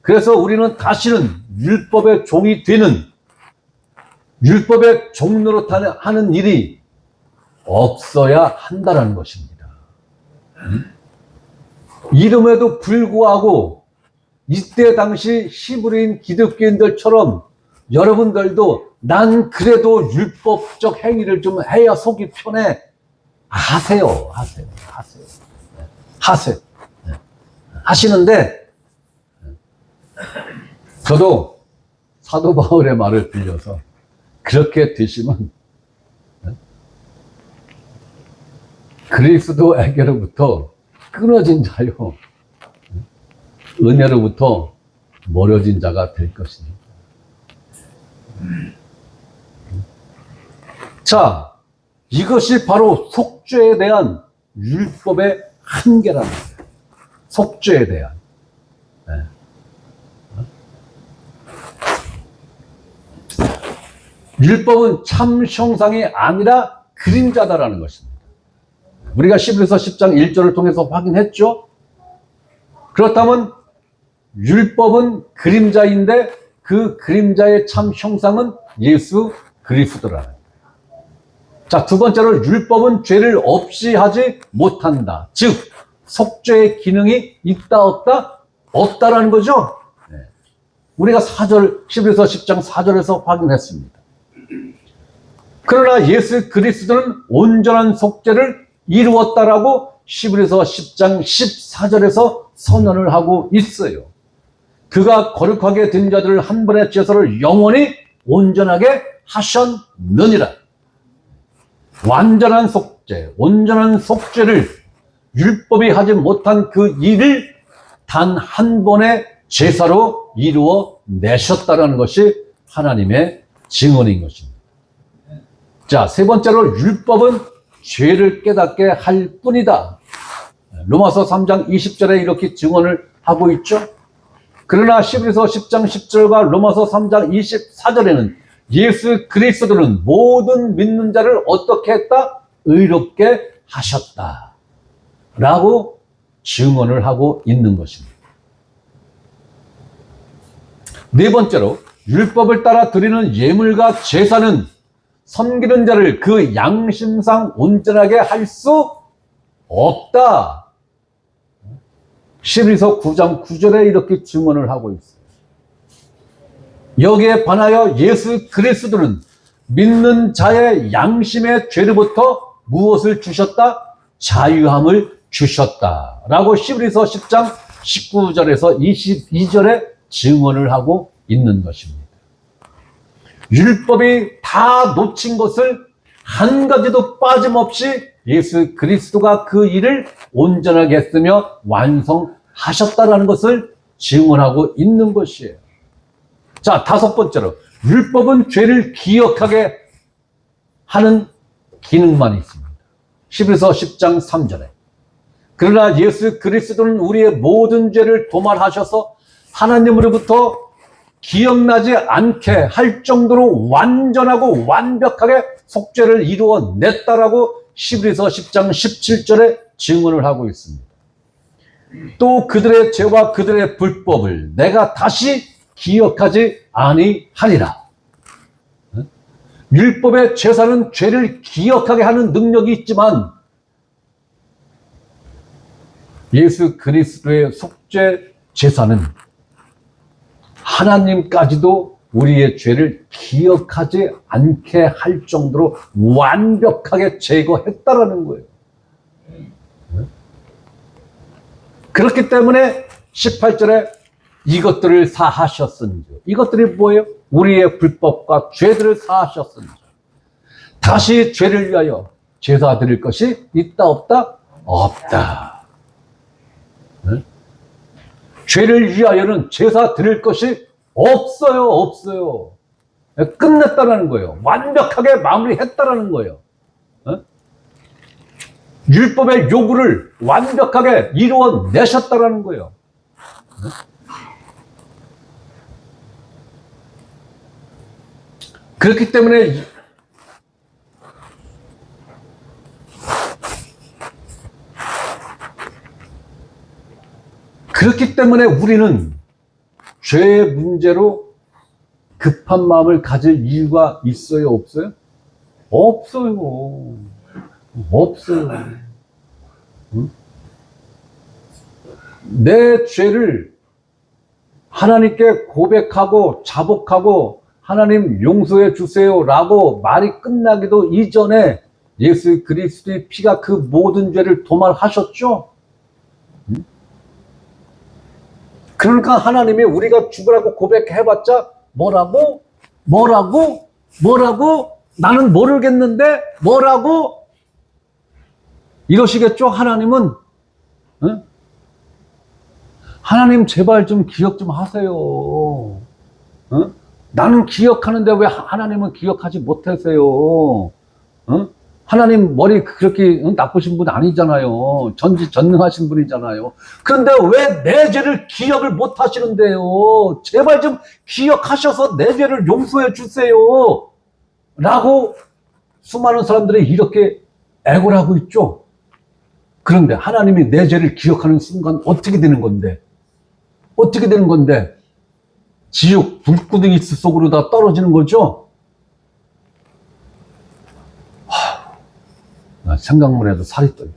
그래서 우리는 다시는 율법의 종이 되는, 율법의 종로로 하는 일이 없어야 한다는 것입니다. 이름에도 불구하고 이때 당시 히브리인 기독교인들처럼 여러분들도 난 그래도 율법적 행위를 좀 해야 속이 편해. 하세요. 하시는데, 저도 사도 바울의 말을 빌려서 그렇게 되시면 그리스도에게로부터 끊어진 자요, 은혜로부터 멀어진 자가 될 것입니다. 자, 이것이 바로 속죄에 대한 율법의 한계라는 거예요. 속죄에 대한. 율법은 참 형상이 아니라 그림자다라는 것입니다. 우리가 히브리서 10장 1절을 통해서 확인했죠. 그렇다면 율법은 그림자인데 그 그림자의 참 형상은 예수 그리스도라는 거예요. 자, 두 번째로 율법은 죄를 없이 하지 못한다. 즉 속죄의 기능이 있다 없다? 없다라는 거죠. 우리가 4절, 히브리서 10장 4절에서 확인했습니다. 그러나 예수 그리스도는 온전한 속죄를 이루었다라고 히브리서 10장 14절에서 선언을 하고 있어요. 그가 거룩하게 된 자들을 한 번의 제사를 영원히 온전하게 하셨느니라. 완전한 속죄, 온전한 속죄를 율법이 하지 못한 그 일을 단 한 번의 제사로 이루어 내셨다는 것이 하나님의 증언인 것입니다. 자, 세 번째로 율법은 죄를 깨닫게 할 뿐이다. 로마서 3장 20절에 이렇게 증언을 하고 있죠. 그러나 히브리서 10장 10절과 로마서 3장 24절에는 예수 그리스도는 모든 믿는 자를 어떻게 했다? 의롭게 하셨다 라고 증언을 하고 있는 것입니다. 네 번째로, 율법을 따라 드리는 예물과 제사는 섬기는 자를 그 양심상 온전하게 할 수 없다. 11서 9장 9절에 이렇게 증언을 하고 있어요. 여기에 반하여 예수 그리스도는 믿는 자의 양심의 죄로부터 무엇을 주셨다? 자유함을 주셨다. 라고 11서 10장 19절에서 22절에 증언을 하고 있는 것입니다. 율법이 다 놓친 것을 한 가지도 빠짐없이 예수 그리스도가 그 일을 온전하게 했으며 완성하셨다는 것을 증언하고 있는 것이에요. 자, 다섯 번째로, 율법은 죄를 기억하게 하는 기능만 있습니다. 11서 10장 3절에 그러나 예수 그리스도는 우리의 모든 죄를 도말하셔서 하나님으로부터 기억나지 않게 할 정도로 완전하고 완벽하게 속죄를 이루어냈다라고 11서 10장 17절에 증언을 하고 있습니다. 또 그들의 죄와 그들의 불법을 내가 다시 기억하지 아니하리라. 율법의 제사는 죄를 기억하게 하는 능력이 있지만 예수 그리스도의 속죄 제사는 하나님까지도 우리의 죄를 기억하지 않게 할 정도로 완벽하게 제거했다라는 거예요. 그렇기 때문에 18절에 이것들을 사하셨은지, 이것들이 뭐예요? 우리의 불법과 죄들을 사하셨은지, 다시 죄를 위하여 제사 드릴 것이 있다 없다? 없다. 네? 죄를 위하여는 제사 드릴 것이 없어요. 없어요. 끝냈다라는 거예요. 완벽하게 마무리했다라는 거예요. 네? 율법의 요구를 완벽하게 이루어내셨다라는 거예요. 네? 그렇기 때문에 우리는 죄의 문제로 급한 마음을 가질 이유가 있어요? 없어요? 없어요. 없어요. 응? 내 죄를 하나님께 고백하고 자복하고 하나님 용서해 주세요 라고 말이 끝나기도 이전에 예수 그리스도의 피가 그 모든 죄를 도말하셨죠? 그러니까 하나님이 우리가 죽으라고 고백해봤자 뭐라고? 나는 모르겠는데 뭐라고? 이러시겠죠? 하나님은. 응? 하나님 제발 좀 기억 좀 하세요. 응? 나는 기억하는데 왜 하나님은 기억하지 못하세요? 응? 하나님 머리 그렇게 나쁘신 분 아니잖아요. 전능하신 분이잖아요. 그런데 왜 내 죄를 기억을 못 하시는데요? 제발 좀 기억하셔서 내 죄를 용서해 주세요. 라고 수많은 사람들이 이렇게 애고를 하고 있죠. 그런데 하나님이 내 죄를 기억하는 순간 어떻게 되는 건데? 어떻게 되는 건데? 지옥 불구덩이 속으로 다 떨어지는 거죠? 나 생각만 해도 살이 떨려.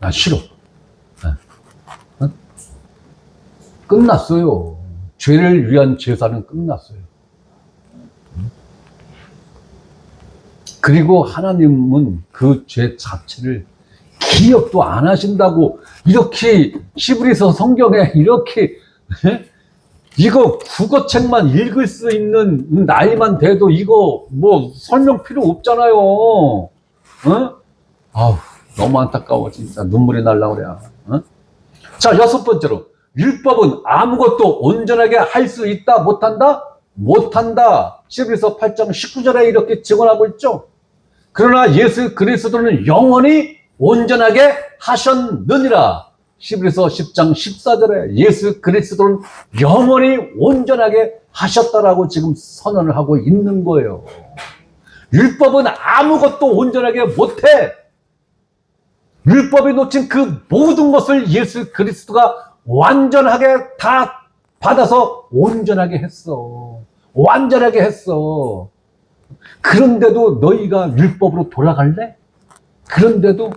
나 싫어. 네. 끝났어요. 죄를 위한 제사는 끝났어요. 그리고 하나님은 그 죄 자체를 기억도 안 하신다고 이렇게 히브리서 성경에 이렇게 이거 국어책만 읽을 수 있는 나이만 돼도 이거 뭐 설명 필요 없잖아요. 어? 아우, 너무 안타까워. 진짜 눈물이 날라 그래. 어? 자, 여섯 번째로, 율법은 아무것도 온전하게 할 수 있다, 못한다? 못한다. 11서 8장 19절에 이렇게 증언하고 있죠. 그러나 예수 그리스도는 영원히 온전하게 하셨느니라. 11서 10장 14절에 예수 그리스도는 영원히 온전하게 하셨다라고 지금 선언을 하고 있는 거예요. 율법은 아무것도 온전하게 못해. 율법이 놓친 그 모든 것을 예수 그리스도가 완전하게 다 받아서 온전하게 했어. 완전하게 했어. 그런데도 너희가 율법으로 돌아갈래? 그런데도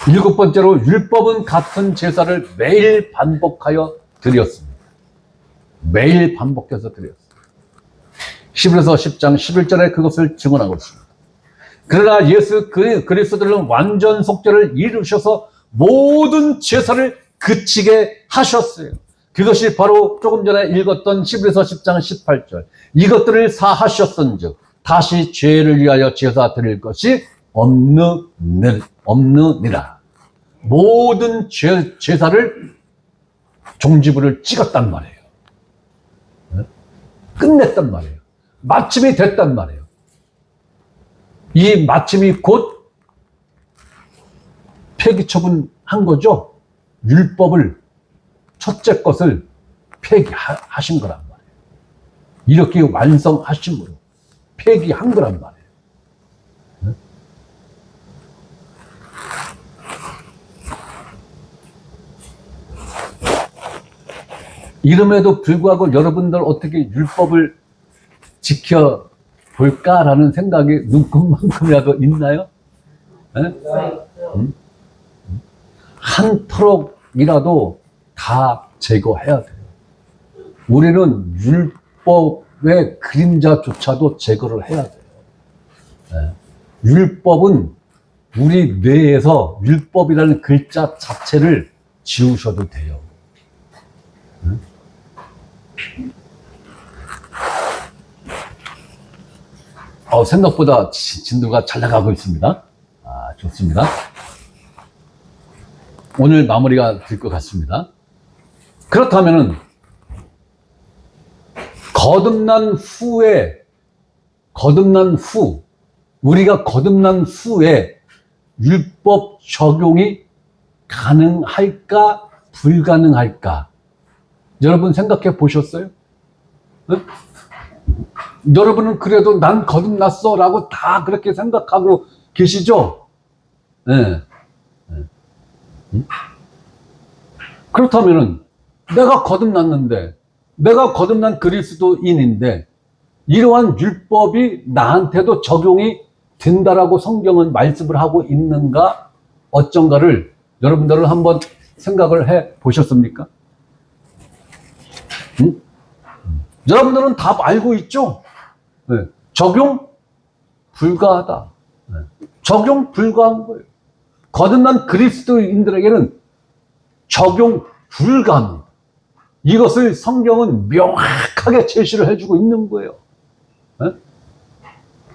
일곱 번째로 율법은 같은 제사를 매일 반복하여 드렸습니다. 매일 반복해서 드렸습니다. 히브리서 10장 11절에 그것을 증언하고 있습니다. 그러나 예수 그리스도는 완전 속죄를 이루셔서 모든 제사를 그치게 하셨어요. 그것이 바로 조금 전에 읽었던 히브리서 10장 18절. 이것들을 사하셨은즉 다시 죄를 위하여 제사 드릴 것이 없느니라. 모든 제사를 종지부를 찍었단 말이에요. 끝냈단 말이에요. 마침이 됐단 말이에요. 이 마침이 곧 폐기 처분한 거죠. 율법을, 첫째 것을 폐기하신 거란 말이에요. 이렇게 완성하심으로 폐기한 거란 말이에요. 이름에도 불구하고 여러분들 어떻게 율법을 지켜볼까라는 생각이 눈금만큼이라도 있나요? 한 터럭이라도 다 제거해야 돼요. 우리는 율법의 그림자조차도 제거를 해야 돼요. 율법은 우리 뇌에서 율법이라는 글자 자체를 지우셔도 돼요. 생각보다 진도가 잘 나가고 있습니다. 좋습니다. 오늘 마무리가 될 것 같습니다. 그렇다면은 우리가 거듭난 후에 율법 적용이 가능할까 불가능할까? 여러분 생각해 보셨어요? 네? 여러분은 그래도 난 거듭났어 라고 다 그렇게 생각하고 계시죠? 네. 그렇다면은 내가 거듭났는데, 내가 거듭난 그리스도인인데 이러한 율법이 나한테도 적용이 된다라고 성경은 말씀을 하고 있는가 어쩐가를 여러분들은 한번 생각을 해 보셨습니까? 여러분들은 다 알고 있죠? 네. 적용 불가하다. 네. 적용 불가한 거예요. 거듭난 그리스도인들에게는 적용 불가합니다. 이것을 성경은 명확하게 제시를 해주고 있는 거예요. 네?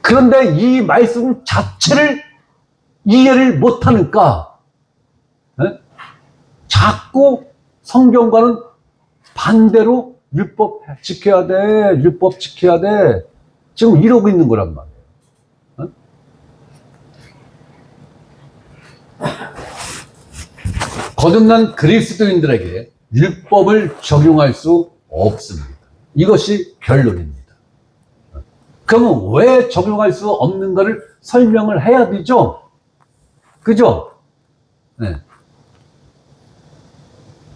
그런데 이 말씀 자체를 이해를 못하니까 네? 자꾸 성경과는 반대로 율법 지켜야 돼, 율법 지켜야 돼. 지금 이러고 있는 거란 말이에요. 네? 거듭난 그리스도인들에게 율법을 적용할 수 없습니다. 이것이 결론입니다. 그러면 왜 적용할 수 없는가를 설명을 해야 되죠? 그죠? 네.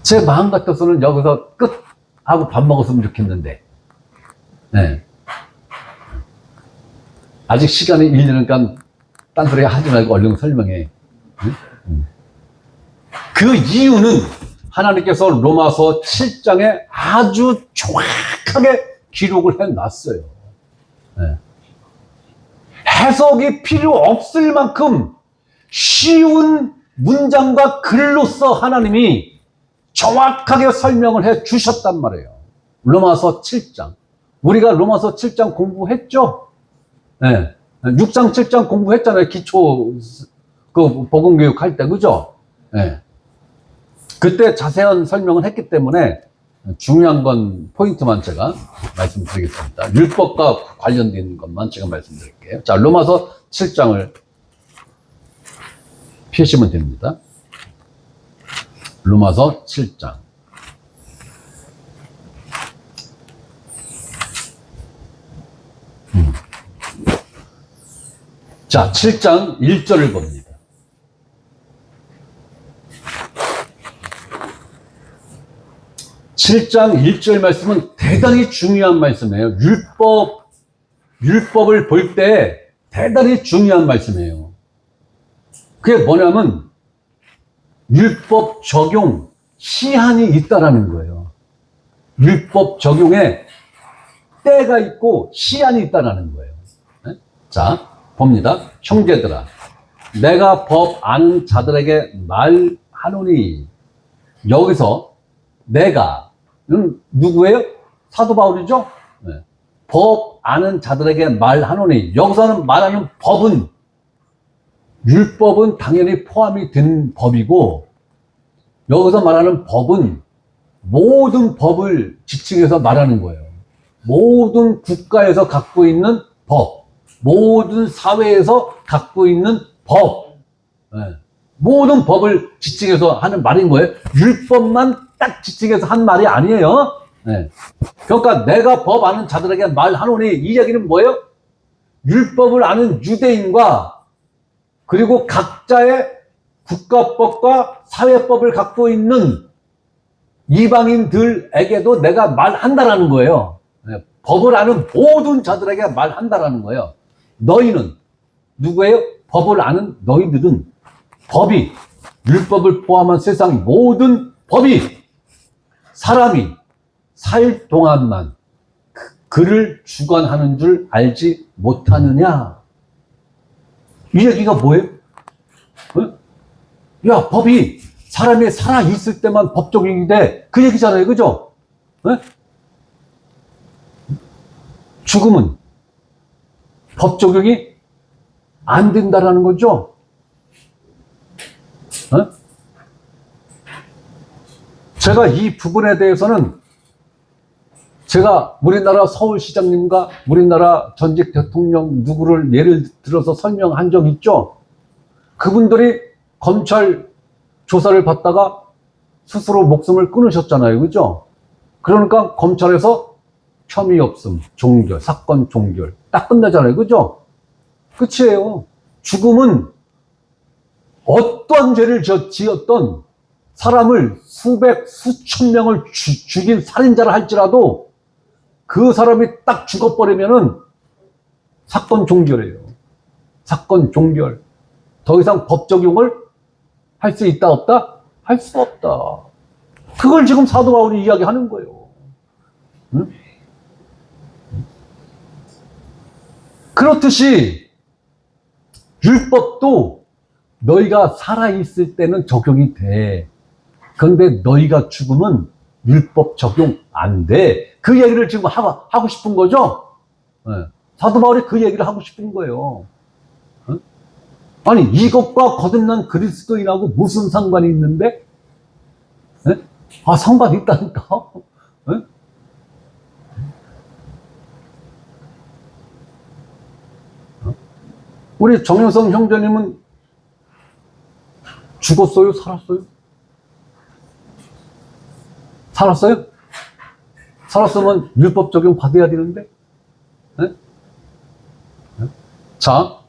제 마음 같아서는 여기서 끝 하고 밥 먹었으면 좋겠는데, 네. 아직 시간이 1년이니까 딴소리 하지 말고 얼른 설명해. 그 이유는 하나님께서 로마서 7장에 아주 정확하게 기록을 해놨어요. 네. 해석이 필요 없을 만큼 쉬운 문장과 글로써 하나님이 정확하게 설명을 해 주셨단 말이에요. 로마서 7장. 우리가 로마서 7장 공부했죠? 네. 6장, 7장 공부했잖아요. 기초, 복음교육 할 때, 그죠? 네. 그때 자세한 설명을 했기 때문에 중요한 건 포인트만 제가 말씀드리겠습니다. 율법과 관련된 것만 제가 말씀드릴게요. 자, 로마서 7장을 펴시면 됩니다. 로마서 7장. 자, 7장 1절을 봅니다. (7장 1절) 말씀은 대단히 중요한 말씀이에요. 율법을 볼 때 대단히 중요한 말씀이에요. 그게 뭐냐면 율법 적용 시한이 있다라는 거예요. 율법 적용에 때가 있고 시한이 있다라는 거예요. 네? 자, 봅니다. 형제들아, 내가 법 아는 자들에게 말하노니. 여기서 내가는 누구예요? 사도 바울이죠? 네. 법 아는 자들에게 말하노니. 여기서는 말하는 법은, 율법은 당연히 포함이 된 법이고, 여기서 말하는 법은 모든 법을 지칭해서 말하는 거예요. 모든 국가에서 갖고 있는 법, 모든 사회에서 갖고 있는 법, 네. 모든 법을 지칭해서 하는 말인 거예요. 율법만 딱 지칭해서 한 말이 아니에요. 네. 그러니까 내가 법 아는 자들에게 말하노니, 이 얘기는 뭐예요? 율법을 아는 유대인과 그리고 각자의 국가법과 사회법을 갖고 있는 이방인들에게도 내가 말한다라는 거예요. 네. 법을 아는 모든 자들에게 말한다라는 거예요. 너희는 누구예요? 법을 아는 너희들은 법이, 율법을 포함한 세상 모든 법이 사람이 살 동안만 그를 주관하는 줄 알지 못하느냐? 이 얘기가 뭐예요? 어? 야, 법이 사람이 살아있을 때만 법 적용이 돼. 그 얘기잖아요. 그죠? 어? 죽으면 법 적용이 안 된다라는 거죠. 어? 제가 이 부분에 대해서는 제가 우리나라 서울시장님과 우리나라 전직 대통령 누구를 예를 들어서 설명한 적 있죠. 그분들이 검찰 조사를 받다가 스스로 목숨을 끊으셨잖아요. 그죠? 그러니까 검찰에서 혐의 없음, 종결, 사건 종결 딱 끝나잖아요. 그죠? 끝이에요. 죽음은 어떠한 죄를 지었던 사람을 수백, 수천 명을 죽인 살인자를 할지라도 그 사람이 딱 죽어버리면은 사건 종결이에요. 사건 종결. 더 이상 법 적용을 할 수 있다, 없다? 할 수 없다. 그걸 지금 사도 바울이 이야기하는 거예요. 응? 그렇듯이 율법도 너희가 살아있을 때는 적용이 돼. 그런데 너희가 죽으면 율법 적용 안 돼. 그 얘기를 지금 하고 싶은 거죠? 네. 사도 바울이 그 얘기를 하고 싶은 거예요. 네? 아니, 이것과 거듭난 그리스도인하고 무슨 상관이 있는데? 네? 아, 상관이 있다니까? 네? 우리 정영성 형제님은 죽었어요? 살았어요? 살았어요? 살았으면 율법 적용 받아야 되는데? 네? 네? 자,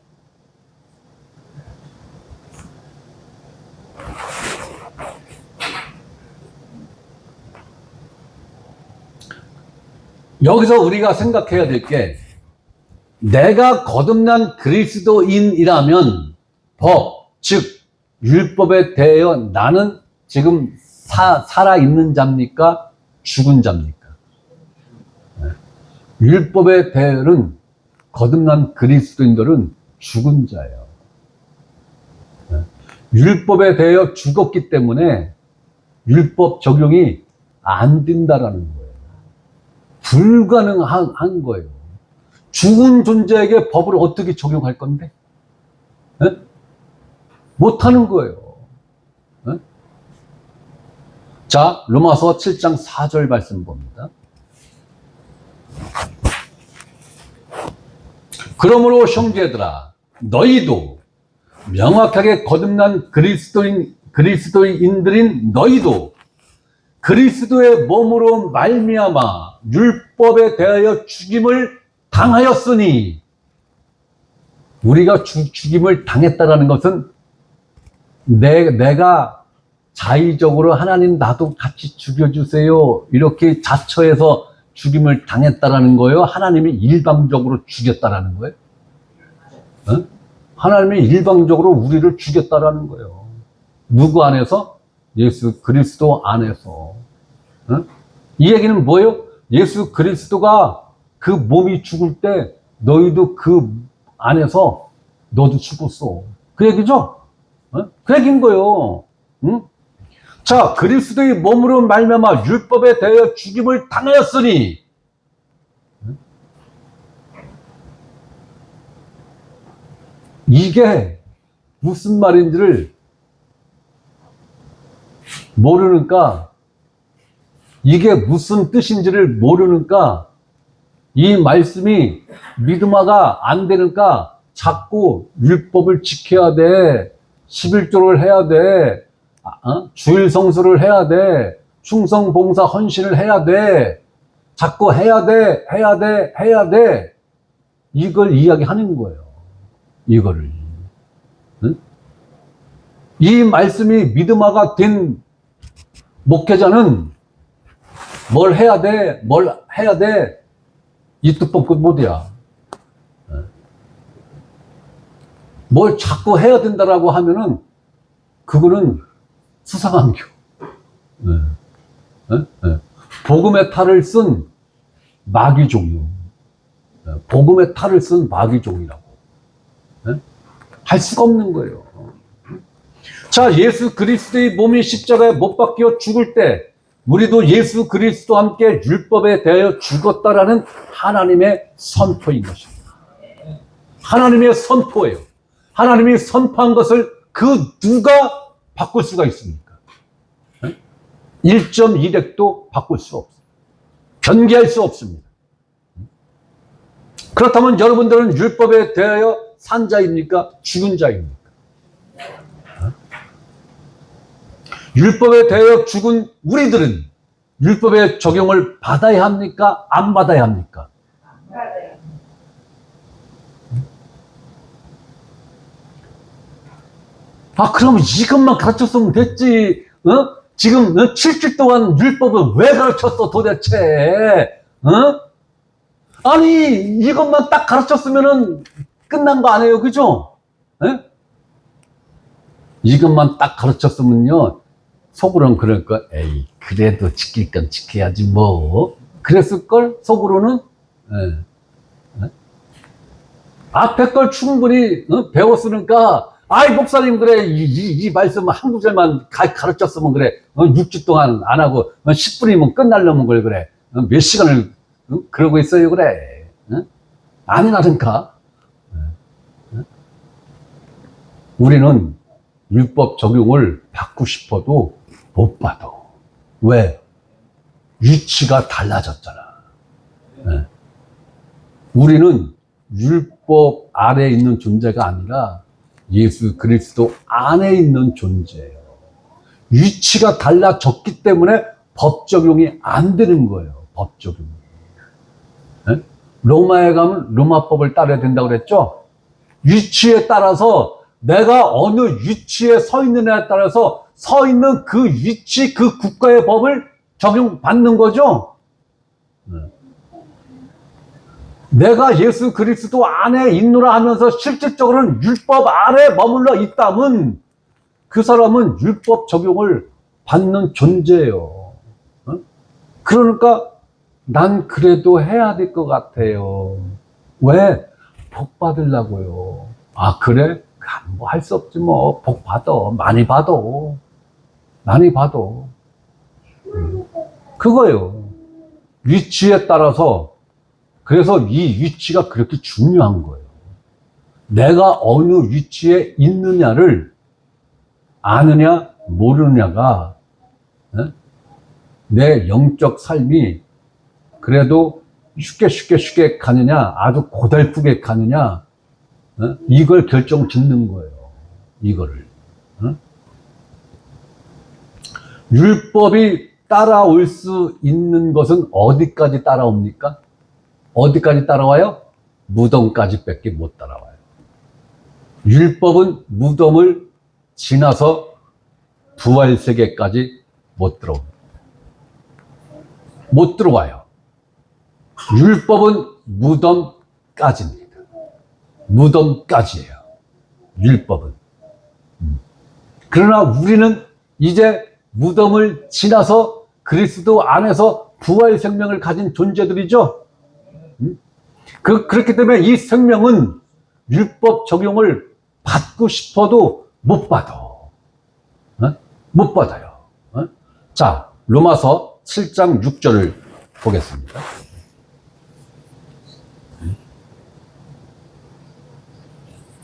여기서 우리가 생각해야 될 게, 내가 거듭난 그리스도인이라면 법, 즉 율법에 대하여 나는 지금 살아있는 자입니까? 죽은 자입니까? 네. 율법에 대하여는 거듭난 그리스도인들은 죽은 자예요. 네. 율법에 대하여 죽었기 때문에 율법 적용이 안 된다라는 거예요. 불가능한 거예요. 죽은 존재에게 법을 어떻게 적용할 건데? 네? 못하는 거예요. 네? 자, 로마서 7장 4절 말씀 봅니다. 그러므로 형제들아, 너희도 명확하게 거듭난 그리스도인들인 너희도 그리스도의 몸으로 말미암아 율법에 대하여 죽임을 당하였으니, 우리가 죽임을 당했다라는 것은 내가 자의적으로 하나님 나도 같이 죽여주세요 이렇게 자처해서 죽임을 당했다라는 거예요? 하나님이 일방적으로 죽였다라는 거예요? 어? 하나님이 일방적으로 우리를 죽였다라는 거예요. 누구 안에서? 예수 그리스도 안에서. 어? 이 얘기는 뭐예요? 예수 그리스도가 그 몸이 죽을 때 너희도 그 안에서 너도 죽었어. 그 얘기죠? 어? 그 얘기인 거예요. 응? 자, 그리스도의 몸으로 말미암아 율법에 대하여 죽임을 당하였으니 이게 무슨 말인지를 모르니까, 이게 무슨 뜻인지를 모르니까 이 말씀이 믿음화가 안 되니까 자꾸 율법을 지켜야 돼, 11조를 해야 돼, 주일 성수를 해야 돼, 충성 봉사 헌신을 해야 돼, 자꾸 해야 돼, 해야 돼, 해야 돼, 이걸 이야기하는 거예요. 이거를. 응? 이 말씀이 믿음화가 된 목회자는 뭘 해야 돼, 뭘 해야 돼, 이 뜻법 끝 못이야. 뭘 자꾸 해야 된다라고 하면은 그거는 수상한 교. 복음의 탈을 쓴 마귀종이요. 복음의 탈을 쓴 마귀종이라고. 할 수가 없는 거예요. 자, 예수 그리스도의 몸이 십자가에 못 박혀 죽을 때 우리도 예수 그리스도와 함께 율법에 대하여 죽었다라는 하나님의 선포인 것입니다. 하나님의 선포예요. 하나님이 선포한 것을 그 누가 바꿀 수가 있습니까? 1.1핵도 바꿀 수 없습니다. 변개할 수 없습니다. 그렇다면 여러분들은 율법에 대하여 산 자입니까? 죽은 자입니까? 율법에 대하여 죽은 우리들은 율법의 적용을 받아야 합니까? 안 받아야 합니까? 그럼 이것만 가르쳤으면 됐지. 지금 7주 동안 율법을 왜 가르쳤어 도대체? 아니 이것만 딱 가르쳤으면 끝난 거 아니에요, 그죠? 이것만 딱 가르쳤으면요 속으로는 그럴 거, 에이 그래도 지킬 건 지켜야지 뭐 그랬을걸 속으로는. 앞에 걸 충분히 배웠으니까, 아이 목사님 그래 이 말씀 한 구절만 가르쳤으면 그래 6주 동안 안 하고 10분이면 끝날려면 그래 몇 시간을 그러고 있어요 그래. 아니라니까. 우리는 율법 적용을 받고 싶어도 못 받아. 왜? 위치가 달라졌잖아. 우리는 율법 아래에 있는 존재가 아니라 예수 그리스도 안에 있는 존재예요. 위치가 달라졌기 때문에 법 적용이 안 되는 거예요. 법 적용이. 로마에 가면 로마법을 따라야 된다고 그랬죠? 위치에 따라서 내가 어느 위치에 서 있느냐에 따라서 서 있는 그 위치, 그 국가의 법을 적용받는 거죠? 내가 예수 그리스도 안에 있노라 하면서 실질적으로는 율법 아래 머물러 있다면 그 사람은 율법 적용을 받는 존재예요. 그러니까 난 그래도 해야 될 것 같아요. 왜? 복 받으려고요. 그래? 뭐 할 수 없지 뭐. 복 받아. 많이 받아. 많이 받아. 그거예요. 위치에 따라서. 그래서 이 위치가 그렇게 중요한 거예요. 내가 어느 위치에 있느냐를 아느냐 모르느냐가 내 영적 삶이 그래도 쉽게 가느냐 아주 고달프게 가느냐 이걸 결정 짓는 거예요. 이거를. 율법이 따라올 수 있는 것은 어디까지 따라옵니까? 어디까지 따라와요? 무덤까지 밖에 못 따라와요. 율법은 무덤을 지나서 부활 세계까지 못 들어옵니다. 못 들어와요. 율법은 무덤까지입니다. 무덤까지예요. 율법은. 그러나 우리는 이제 무덤을 지나서 그리스도 안에서 부활 생명을 가진 존재들이죠. 그렇기 때문에 이 생명은 율법 적용을 받고 싶어도 못 받아. 못 받아요. 자, 로마서 7장 6절을 보겠습니다.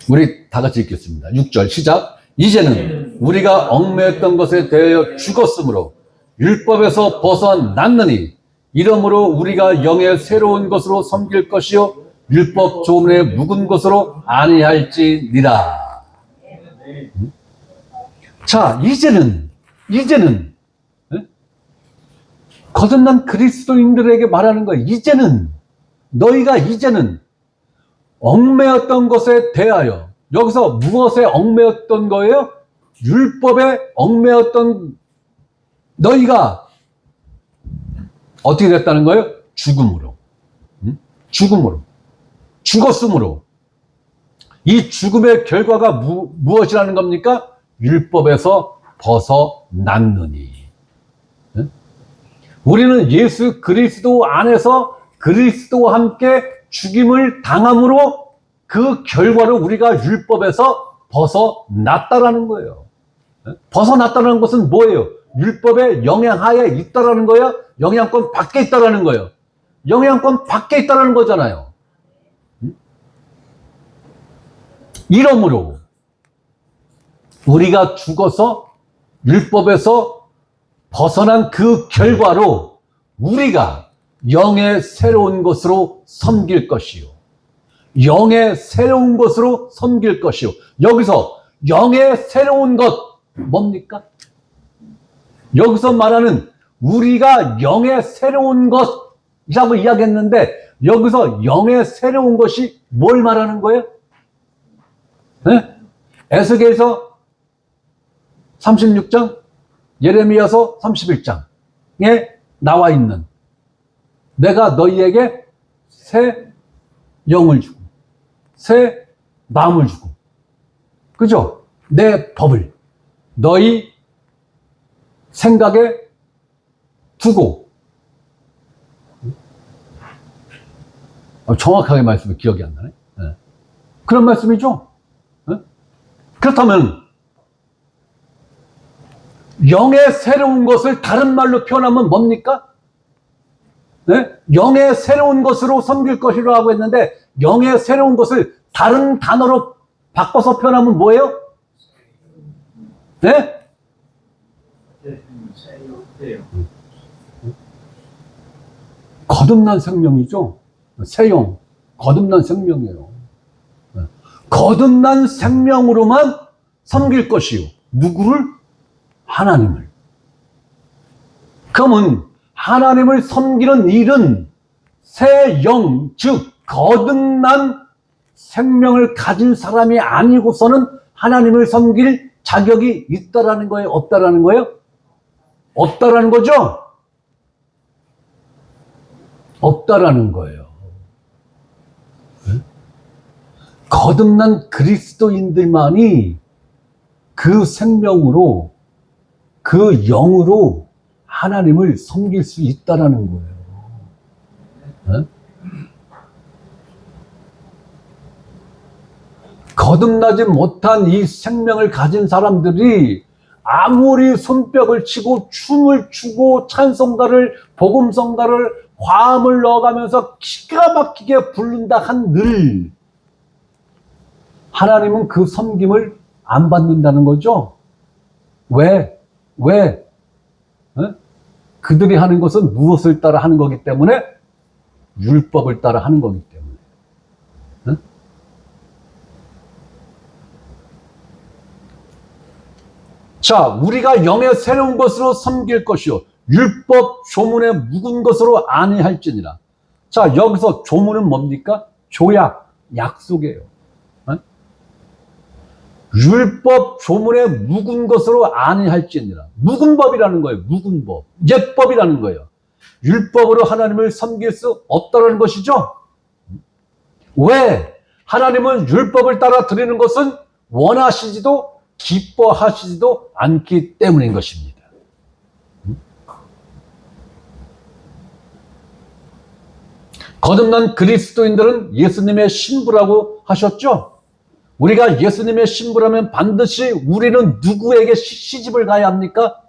우리 다 같이 읽겠습니다. 6절 시작. 이제는 우리가 얽매였던 것에 대하여 죽었으므로 율법에서 벗어났느니 이러므로 우리가 영의 새로운 것으로 섬길 것이요 율법 조문의 묵은 것으로 아니할지니라. 자, 이제는 거듭난 그리스도인들에게 말하는 거예요. 너희가 이제는 얽매였던 것에 대하여, 여기서 무엇에 얽매였던 거예요? 율법에 얽매였던 너희가 어떻게 됐다는 거예요? 죽음으로. 죽었으므로. 이 죽음의 결과가 무엇이라는 겁니까? 율법에서 벗어났느니. 우리는 예수 그리스도 안에서 그리스도와 함께 죽임을 당함으로 그 결과로 우리가 율법에서 벗어났다라는 거예요. 벗어났다는 것은 뭐예요? 율법의 영향하에 있다라는 거예요? 영향권 밖에 있다라는 거예요? 영향권 밖에 있다라는 거잖아요. 이러므로 우리가 죽어서 율법에서 벗어난 그 결과로 우리가 영의 새로운 것으로 섬길 것이요. 영의 새로운 것으로 섬길 것이요. 여기서 영의 새로운 것 뭡니까? 여기서 말하는 우리가 영의 새로운 것이라고 이야기했는데 여기서 영의 새로운 것이 뭘 말하는 거예요? 네? 에스겔서 36장, 예레미야서 31장에 나와 있는 내가 너희에게 새 영을 주고 새 마음을 주고 그죠? 내 법을 너희 생각에 두고 정확하게 말씀이 기억이 안 나네. 네. 그런 말씀이죠. 네? 그렇다면 영의 새로운 것을 다른 말로 표현하면 뭡니까? 네? 영의 새로운 것으로 섬길 것이라고 했는데 영의 새로운 것을 다른 단어로 바꿔서 표현하면 뭐예요? 네? 거듭난 생명이죠. 새영, 거듭난 생명이에요. 네. 거듭난 생명으로만 섬길 것이요. 누구를? 하나님을. 그러면 하나님을 섬기는 일은 새 영, 즉 거듭난 생명을 가진 사람이 아니고서는 하나님을 섬길 자격이 있다라는 거예요? 없다라는 거예요? 없다라는 거죠? 없다라는 거예요. 네? 거듭난 그리스도인들만이 그 생명으로 그 영으로 하나님을 섬길 수 있다라는 거예요. 네? 거듭나지 못한 이 생명을 가진 사람들이 아무리 손뼉을 치고 춤을 추고 찬송가를 복음성가를 화음을 넣어가면서 기가 막히게 부른다 한들 하나님은 그 섬김을 안 받는다는 거죠. 왜? 그들이 하는 것은 무엇을 따라 하는 거기 때문에? 율법을 따라 하는 거기 때문에. 자, 우리가 영의 새로운 것으로 섬길 것이요 율법 조문의 묵은 것으로 아니할지니라. 자, 여기서 조문은 뭡니까? 조약, 약속이에요. 율법 조문에 묵은 것으로 아니할지니라. 묵은 법이라는 거예요. 묵은 법. 옛법이라는 거예요. 율법으로 하나님을 섬길 수 없다는 것이죠. 왜? 하나님은 율법을 따라 드리는 것은 원하시지도 기뻐하시지도 않기 때문인 것입니다. 거듭난 그리스도인들은 예수님의 신부라고 하셨죠? 우리가 예수님의 신부라면 반드시 우리는 누구에게 시집을 가야 합니까?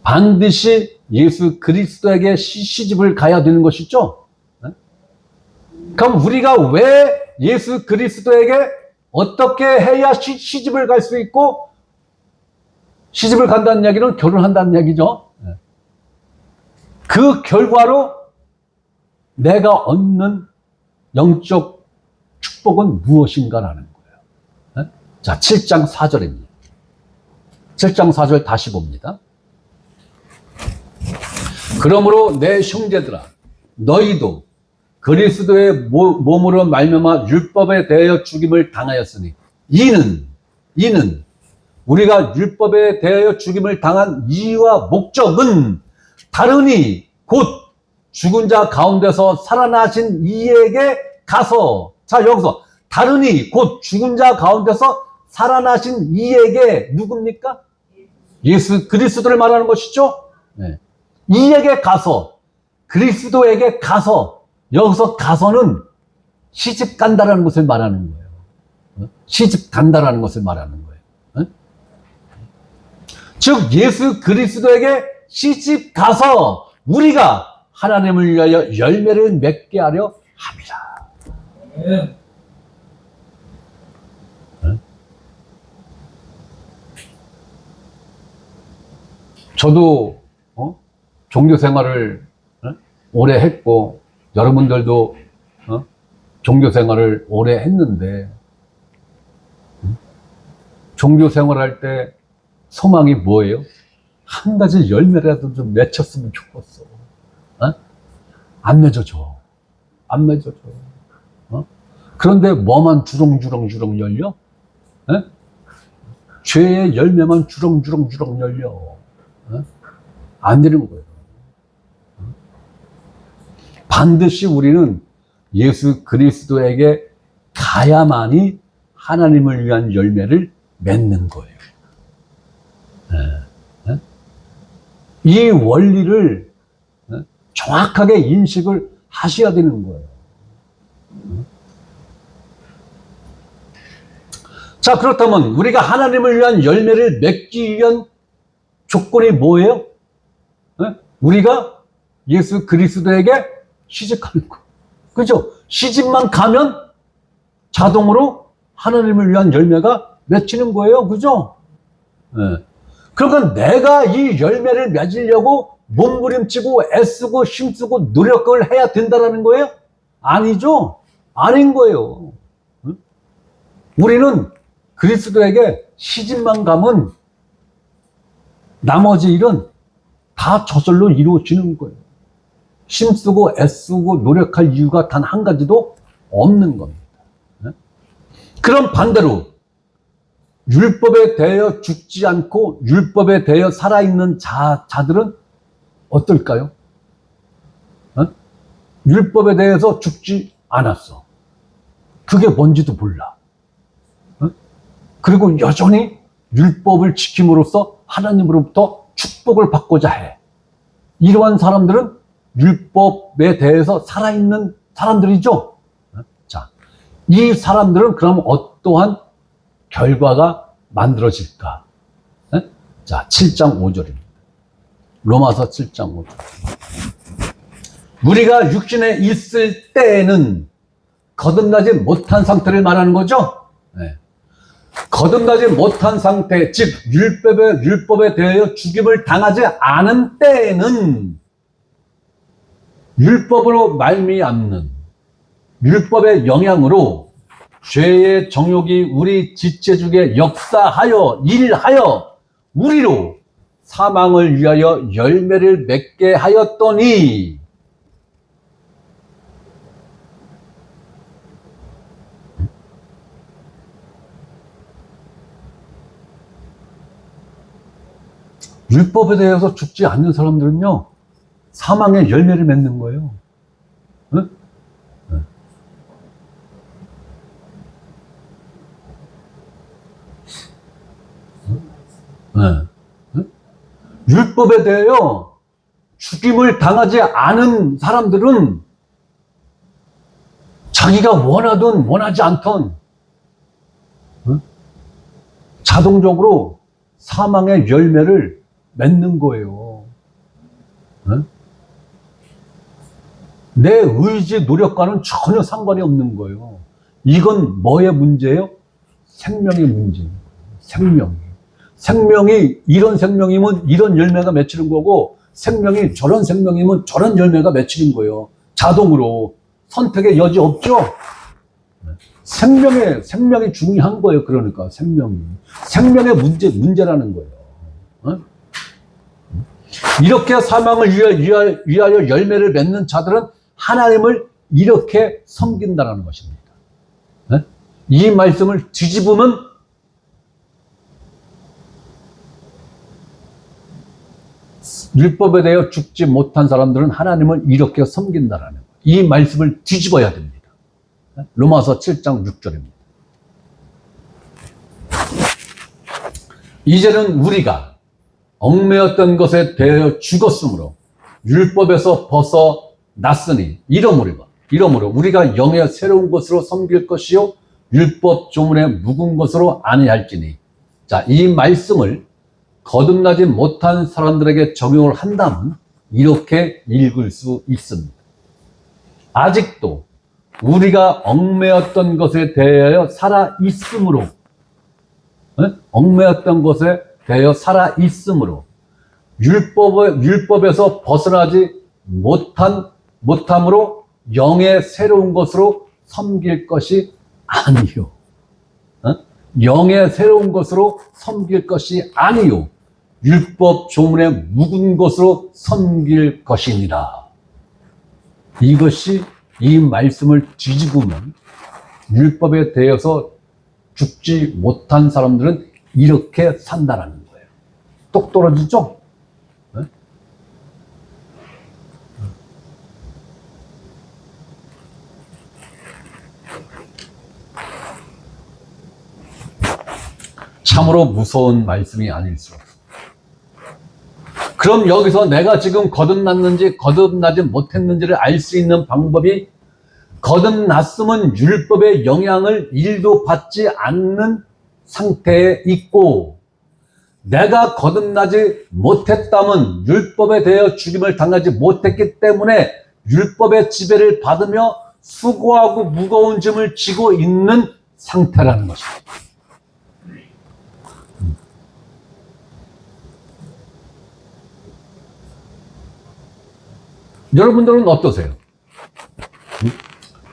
반드시 예수 그리스도에게 시집을 가야 되는 것이죠? 그럼 우리가 왜 예수 그리스도에게 어떻게 해야 시집을 갈 수 있고, 시집을 간다는 이야기는 결혼한다는 얘기죠. 그 결과로 내가 얻는 영적 축복은 무엇인가라는 거예요. 자, 7장 4절입니다. 7장 4절 다시 봅니다. 그러므로 내 형제들아, 너희도 그리스도의 몸으로 말미암아 율법에 대하여 죽임을 당하였으니, 이는 우리가 율법에 대하여 죽임을 당한 이유와 목적은 다르니 곧 죽은 자 가운데서 살아나신 이에게 가서, 자, 여기서 다르니 곧 죽은 자 가운데서 살아나신 이에게, 누굽니까? 예수 그리스도를 말하는 것이죠. 네. 이에게 가서, 그리스도에게 가서, 여기서 가서는 시집 간다라는 것을 말하는 거예요. 시집 간다라는 것을 말하는 거예요. 즉 예수 그리스도에게 시집 가서 우리가 하나님을 위하여 열매를 맺게 하려 합니다. 저도 종교 생활을 오래 했고, 여러분들도 종교 생활을 오래 했는데, 종교 생활할 때 소망이 뭐예요? 한 가지 열매라도 좀 맺혔으면 좋겠어. 안 맺어줘. 안 맺어줘. 그런데 뭐만 주렁주렁 열려? 죄의 열매만 주렁주렁 열려. 안 되는 거예요. 반드시 우리는 예수 그리스도에게 가야만이 하나님을 위한 열매를 맺는 거예요. 이 원리를 정확하게 인식을 하셔야 되는 거예요. 자, 그렇다면 우리가 하나님을 위한 열매를 맺기 위한 조건이 뭐예요? 우리가 예수 그리스도에게 시집가는 거. 그죠? 시집만 가면 자동으로 하나님을 위한 열매가 맺히는 거예요. 그죠? 그러니까 내가 이 열매를 맺으려고 몸부림치고 애쓰고 힘쓰고 노력을 해야 된다는 거예요? 아니죠? 아닌 거예요. 우리는 그리스도에게 시집만 가면 나머지 일은 다 저절로 이루어지는 거예요. 힘쓰고 애쓰고 노력할 이유가 단 한 가지도 없는 겁니다. 그럼 반대로 율법에 대하여 죽지 않고 율법에 대하여 살아있는 자들은 어떨까요? 율법에 대해서 죽지 않았어. 그게 뭔지도 몰라. 그리고 여전히 율법을 지킴으로써 하나님으로부터 축복을 받고자 해. 이러한 사람들은 율법에 대해서 살아있는 사람들이죠. 자, 이 사람들은 그럼 어떠한 결과가 만들어질까? 자, 7장 5절입니다. 로마서 7장 5절. 우리가 육신에 있을 때에는 거듭나지 못한 상태를 말하는 거죠. 거듭나지 못한 상태, 즉 율법에 대하여 죽임을 당하지 않은 때에는 율법으로 말미암는 율법의 영향으로 죄의 정욕이 우리 지체중에 역사하여 일하여 우리로 사망을 위하여 열매를 맺게 하였더니, 율법에 대해서 죽지 않는 사람들은요, 사망의 열매를 맺는 거예요. 응? 네. 네? 율법에 대하여 죽임을 당하지 않은 사람들은 자기가 원하든 원하지 않던 자동적으로 사망의 열매를 맺는 거예요. 내 의지, 노력과는 전혀 상관이 없는 거예요. 이건 뭐의 문제예요? 생명의 문제예요. 생명이 이런 생명이면 이런 열매가 맺히는 거고, 생명이 저런 생명이면 저런 열매가 맺히는 거예요. 자동으로. 선택의 여지 없죠? 생명이 중요한 거예요. 그러니까 생명의 문제라는 거예요. 이렇게 사망을 위하여 열매를 맺는 자들은 하나님을 이렇게 섬긴다는 것입니다. 이 말씀을 뒤집으면 율법에 대해 죽지 못한 사람들은 하나님을 이렇게 섬긴다는 거예요. 이 말씀을 뒤집어야 됩니다. 로마서 7장 6절입니다. 이제는 우리가 얽매였던 것에 대하여 죽었으므로 율법에서 벗어났으니 이러므로 우리가 영의 새로운 것으로 섬길 것이요 율법 조문의 묵은 것으로 아니할지니. 자, 이 말씀을 거듭나지 못한 사람들에게 적용을 한다면 이렇게 읽을 수 있습니다. 아직도 우리가 얽매였던 것에 대하여 살아있으므로, 얽매였던 것에 대하여 살아있으므로 율법에서 벗어나지 못함으로 영의 새로운 것으로 섬길 것이 아니요. 영의 새로운 것으로 섬길 것이 아니요. 율법 조문의 묵은 것으로 섬길 것이니라. 이것이 이 말씀을 뒤집으면 율법에 대해서 죽지 못한 사람들은 이렇게 산다는 거예요. 똑 떨어지죠? 네? 참으로 무서운 말씀이 아닐 수 없습니다. 그럼 여기서 내가 지금 거듭났는지 거듭나지 못했는지를 알 수 있는 방법이, 거듭났으면 율법의 영향을 1도 받지 않는 상태에 있고, 내가 거듭나지 못했다면 율법에 대해 죽임을 당하지 못했기 때문에 율법의 지배를 받으며 수고하고 무거운 짐을 지고 있는 상태라는 것입니다. 여러분들은 어떠세요?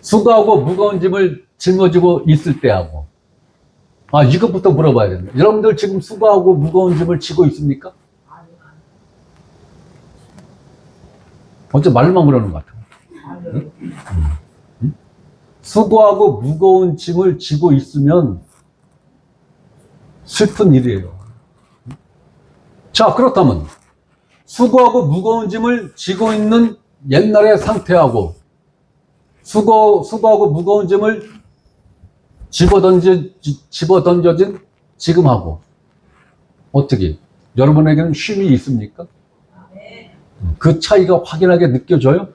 수고하고 무거운 짐을 짊어지고 있을 때하고, 이것부터 물어봐야 됩니다. 여러분들 지금 수고하고 무거운 짐을 지고 있습니까? 어째 말만 그러는 것 같아요. 수고하고 무거운 짐을 지고 있으면 슬픈 일이에요. 자, 그렇다면 수고하고 무거운 짐을 지고 있는 옛날의 상태하고 수고하고 무거운 짐을 집어던져진 지금하고 어떻게, 여러분에게는 쉼이 있습니까? 그 차이가 확연하게 느껴져요?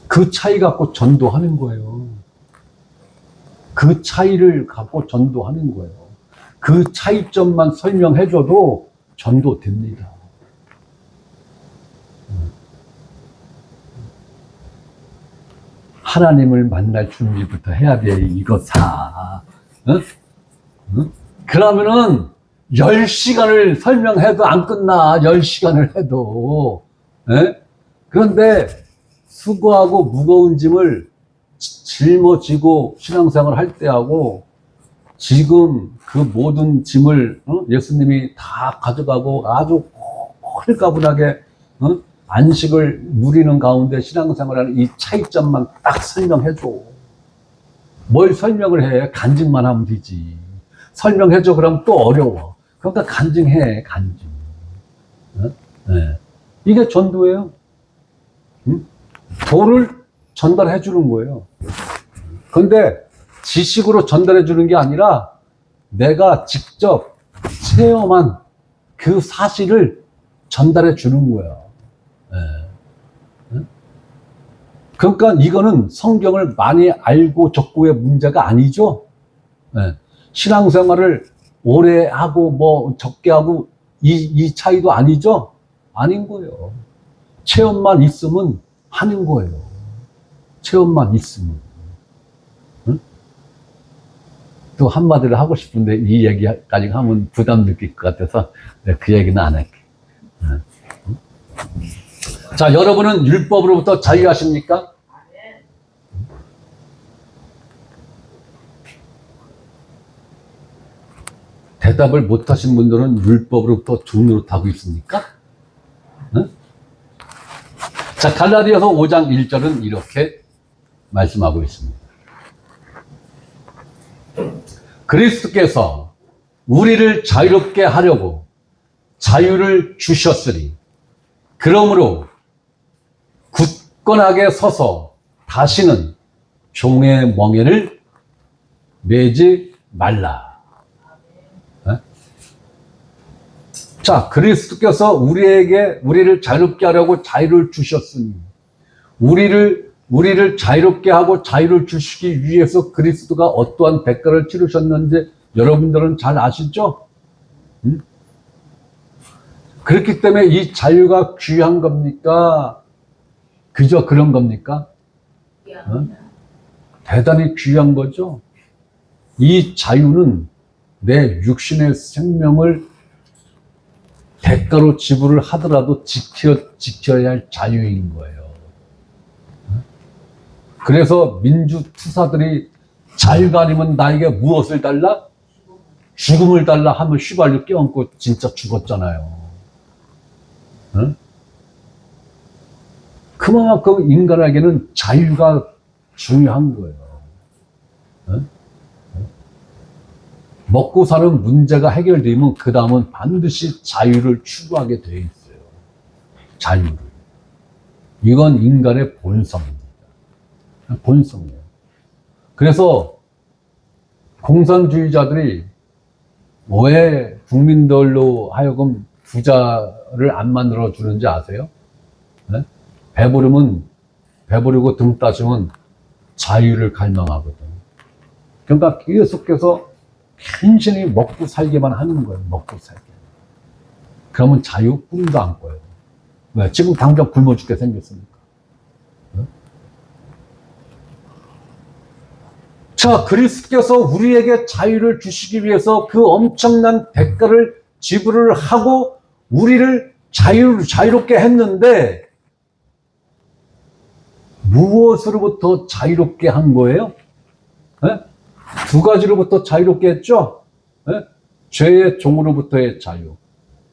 그 차이 갖고 전도하는 거예요. 그 차이를 갖고 전도하는 거예요. 그 차이점만 설명해줘도 전도됩니다. 하나님을 만날 준비부터 해야 돼, 이거사. 그러면은 10시간을 설명해도 안 끝나, 10시간을 해도. 그런데 수고하고 무거운 짐을 짊어지고 신앙생활을 할 때하고 지금 그 모든 짐을 예수님이 다 가져가고 아주 홀가분하게 안식을 누리는 가운데 신앙생활하는 이 차이점만 딱 설명해줘. 뭘 설명을 해? 간증만 하면 되지. 설명해줘. 그러면 또 어려워. 그러니까 간증해, 간증. 어? 네. 이게 전도예요. 응? 도를 전달해 주는 거예요. 근데 지식으로 전달해 주는 게 아니라 내가 직접 체험한 그 사실을 전달해 주는 거야. 네. 그러니까 이거는 성경을 많이 알고 적고의 문제가 아니죠. 네. 신앙생활을 오래 하고 뭐 적게 하고 이 차이도 아니죠. 아닌 거예요. 체험만 있으면 하는 거예요. 체험만 있으면. 응? 또 한마디를 하고 싶은데 이 얘기까지 하면 부담 느낄 것 같아서 그 얘기는 안 할게. 응? 자, 여러분은 율법으로부터 자유하십니까? 대답을 못하신 분들은 율법으로부터 종노릇하고 있습니까? 응? 자, 갈라디아서 5장 1절은 이렇게 말씀하고 있습니다. 그리스도께서 우리를 자유롭게 하려고 자유를 주셨으니 그러므로 굳건하게 서서 다시는 종의 멍에를 매지 말라. 자, 그리스도께서 우리를 자유롭게 하려고 자유를 주셨으니 우리를 자유롭게 하고 자유를 주시기 위해서 그리스도가 어떠한 대가를 치르셨는지 여러분들은 잘 아시죠? 응? 그렇기 때문에 이 자유가 귀한 겁니까? 그저 그런 겁니까? 응? 대단히 귀한 거죠. 이 자유는 내 육신의 생명을 대가로 지불을 하더라도 지켜야 할 자유인 거예요. 그래서 민주투사들이 자유가 아니면 나에게 무엇을 달라? 죽음을 달라 하면 휘발유 껴안고 진짜 죽었잖아요. 응? 그만큼 인간에게는 자유가 중요한 거예요. 응? 먹고 사는 문제가 해결되면 그 다음은 반드시 자유를 추구하게 돼 있어요. 자유를. 이건 인간의 본성입니다. 본성이에요. 그래서 공산주의자들이 왜 국민들로 하여금 부자를 안 만들어 주는지 아세요? 네? 배부르고 등 따시면 자유를 갈망하거든. 그러니까 계속해서 간신히 먹고 살기만 하는 거예요. 먹고 살기. 그러면 자유 꿈도 안 꿔요. 왜? 지금 당장 굶어 죽게 생겼으니까. 네? 자, 그리스도께서 우리에게 자유를 주시기 위해서 그 엄청난 대가를 지불을 하고 우리를 자유롭게 했는데 무엇으로부터 자유롭게 한 거예요? 네? 두 가지로부터 자유롭게 했죠? 네? 죄의 종으로부터의 자유,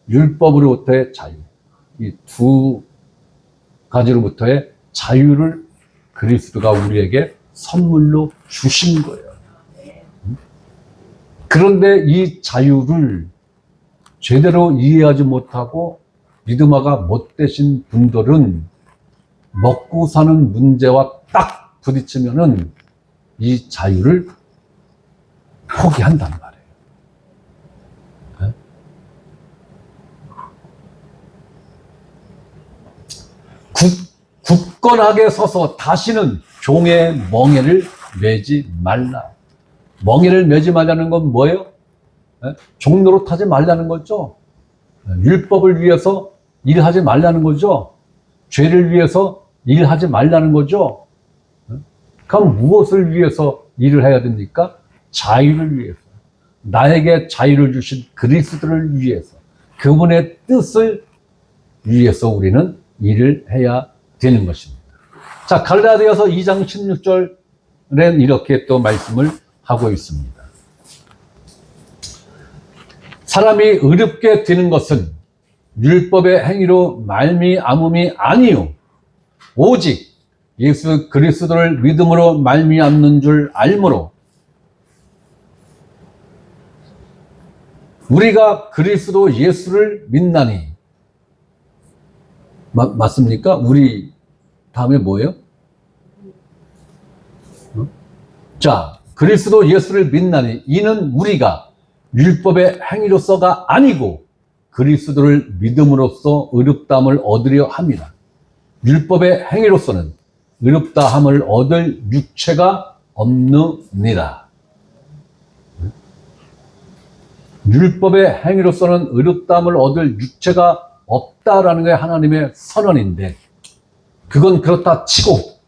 율법으로부터의 자유. 이 두 가지로부터의 자유를 그리스도가 우리에게 선물로 주신 거예요. 그런데 이 자유를 제대로 이해하지 못하고 믿음화가 못되신 분들은 먹고 사는 문제와 딱 부딪히면은 이 자유를 포기한단 말이에요. 네? 굳건하게 서서 다시는 종의 멍에를 매지 말라. 멍에를 매지 말라는 건 뭐예요? 네? 종 노릇하지 말라는 거죠. 율법을 위해서 일하지 말라는 거죠. 죄를 위해서 일하지 말라는 거죠. 그럼 무엇을 위해서 일을 해야 됩니까? 자유를 위해서. 나에게 자유를 주신 그리스도를 위해서. 그분의 뜻을 위해서 우리는 일을 해야 되는 것입니다. 자, 갈라디아서 2장 16절엔 이렇게 또 말씀을 하고 있습니다. 사람이 의롭게 되는 것은 율법의 행위로 말미암음이 아니요 오직 예수 그리스도를 믿음으로 말미암는 줄 알므로 우리가 그리스도 예수를 믿나니. 맞습니까? 우리 다음에 뭐예요? 자, 그리스도 예수를 믿나니 이는 우리가 율법의 행위로서가 아니고 그리스도를 믿음으로써 의롭다함을 얻으려 합니다. 율법의 행위로서는 의롭다함을 얻을 육체가 없느니라. 율법의 행위로서는 의롭다함을 얻을 육체가 없다라는 게 하나님의 선언인데, 그건 그렇다 치고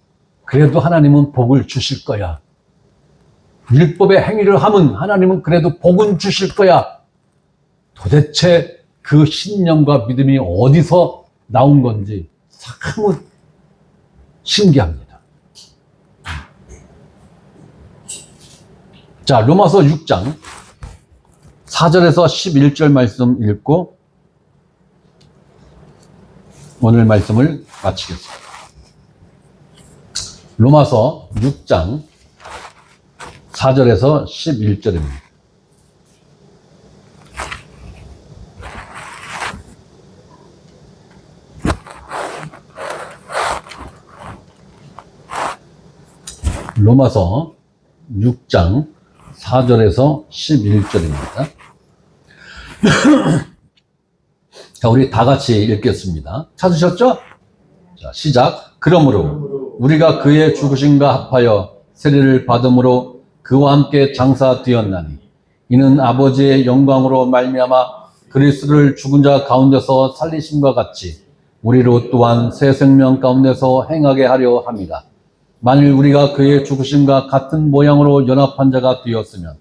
그래도 하나님은 복을 주실 거야. 율법의 행위를 하면 하나님은 그래도 복은 주실 거야. 도대체 그 신념과 믿음이 어디서 나온 건지 참 신기합니다. 자, 로마서 6장 4절에서 11절 말씀 읽고 오늘 말씀을 마치겠습니다. 로마서 6장 4절에서 11절입니다. 로마서 6장 4절에서 11절입니다. 자, 우리 다 같이 읽겠습니다. 찾으셨죠? 자, 시작. 그러므로 우리가 그의 죽으심과 합하여 세례를 받음으로 그와 함께 장사되었나니 이는 아버지의 영광으로 말미암아 그리스도를 죽은 자 가운데서 살리심과 같이 우리로 또한 새 생명 가운데서 행하게 하려 합니다. 만일 우리가 그의 죽으심과 같은 모양으로 연합한 자가 되었으면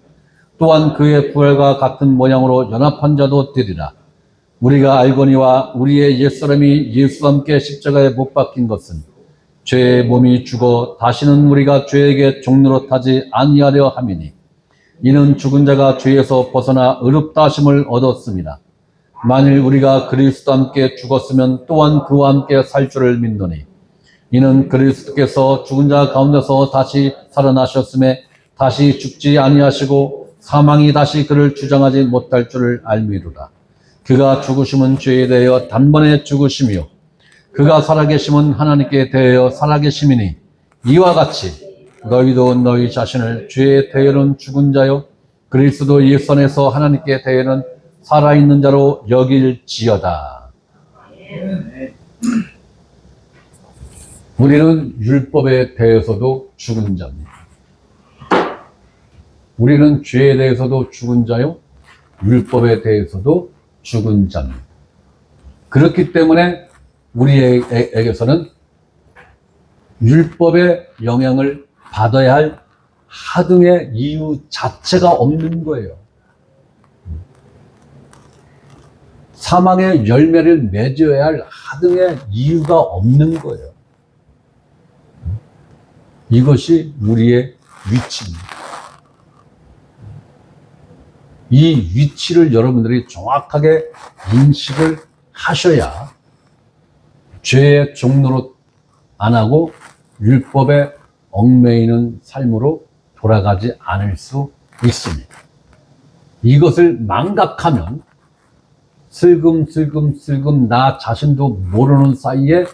또한 그의 부활과 같은 모양으로 연합한 자도 되리라. 우리가 알거니와 우리의 옛사람이 예수와 함께 십자가에 못 박힌 것은 죄의 몸이 죽어 다시는 우리가 죄에게 종노릇하지 아니하려 함이니 이는 죽은 자가 죄에서 벗어나 의롭다 하심을 얻었습니다. 만일 우리가 그리스도와 함께 죽었으면 또한 그와 함께 살 줄을 믿노니 이는 그리스도께서 죽은 자 가운데서 다시 살아나셨음에 다시 죽지 아니하시고 사망이 다시 그를 주장하지 못할 줄을 알미로다. 그가 죽으심은 죄에 대하여 단번에 죽으심이요 그가 살아계심은 하나님께 대하여 살아계심이니 이와 같이 너희도 너희 자신을 죄에 대하여는 죽은 자요 그리스도 예수 안에서 하나님께 대하여는 살아있는 자로 여길지어다. 우리는 율법에 대해서도 죽은 자입니다. 우리는 죄에 대해서도 죽은 자요 율법에 대해서도 죽은 자입니다. 그렇기 때문에 우리에게서는 율법의 영향을 받아야 할 하등의 이유 자체가 없는 거예요. 사망의 열매를 맺어야 할 하등의 이유가 없는 거예요. 이것이 우리의 위치입니다. 이 위치를 여러분들이 정확하게 인식을 하셔야 죄의 종노릇 안 하고 율법에 얽매이는 삶으로 돌아가지 않을 수 있습니다. 이것을 망각하면 슬금슬금 나 자신도 모르는 사이에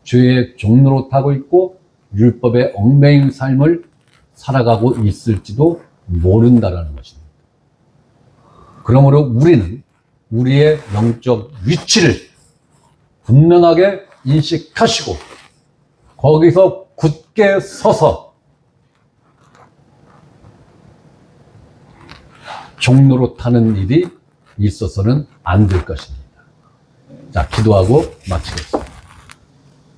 죄의 종노릇하고 있고 율법에 얽매인 삶을 살아가고 있을지도 모른다라는 것입니다. 그러므로 우리는 우리의 영적 위치를 분명하게 인식하시고 거기서 굳게 서서 종노릇하는 일이 있어서는 안 될 것입니다. 자, 기도하고 마치겠습니다.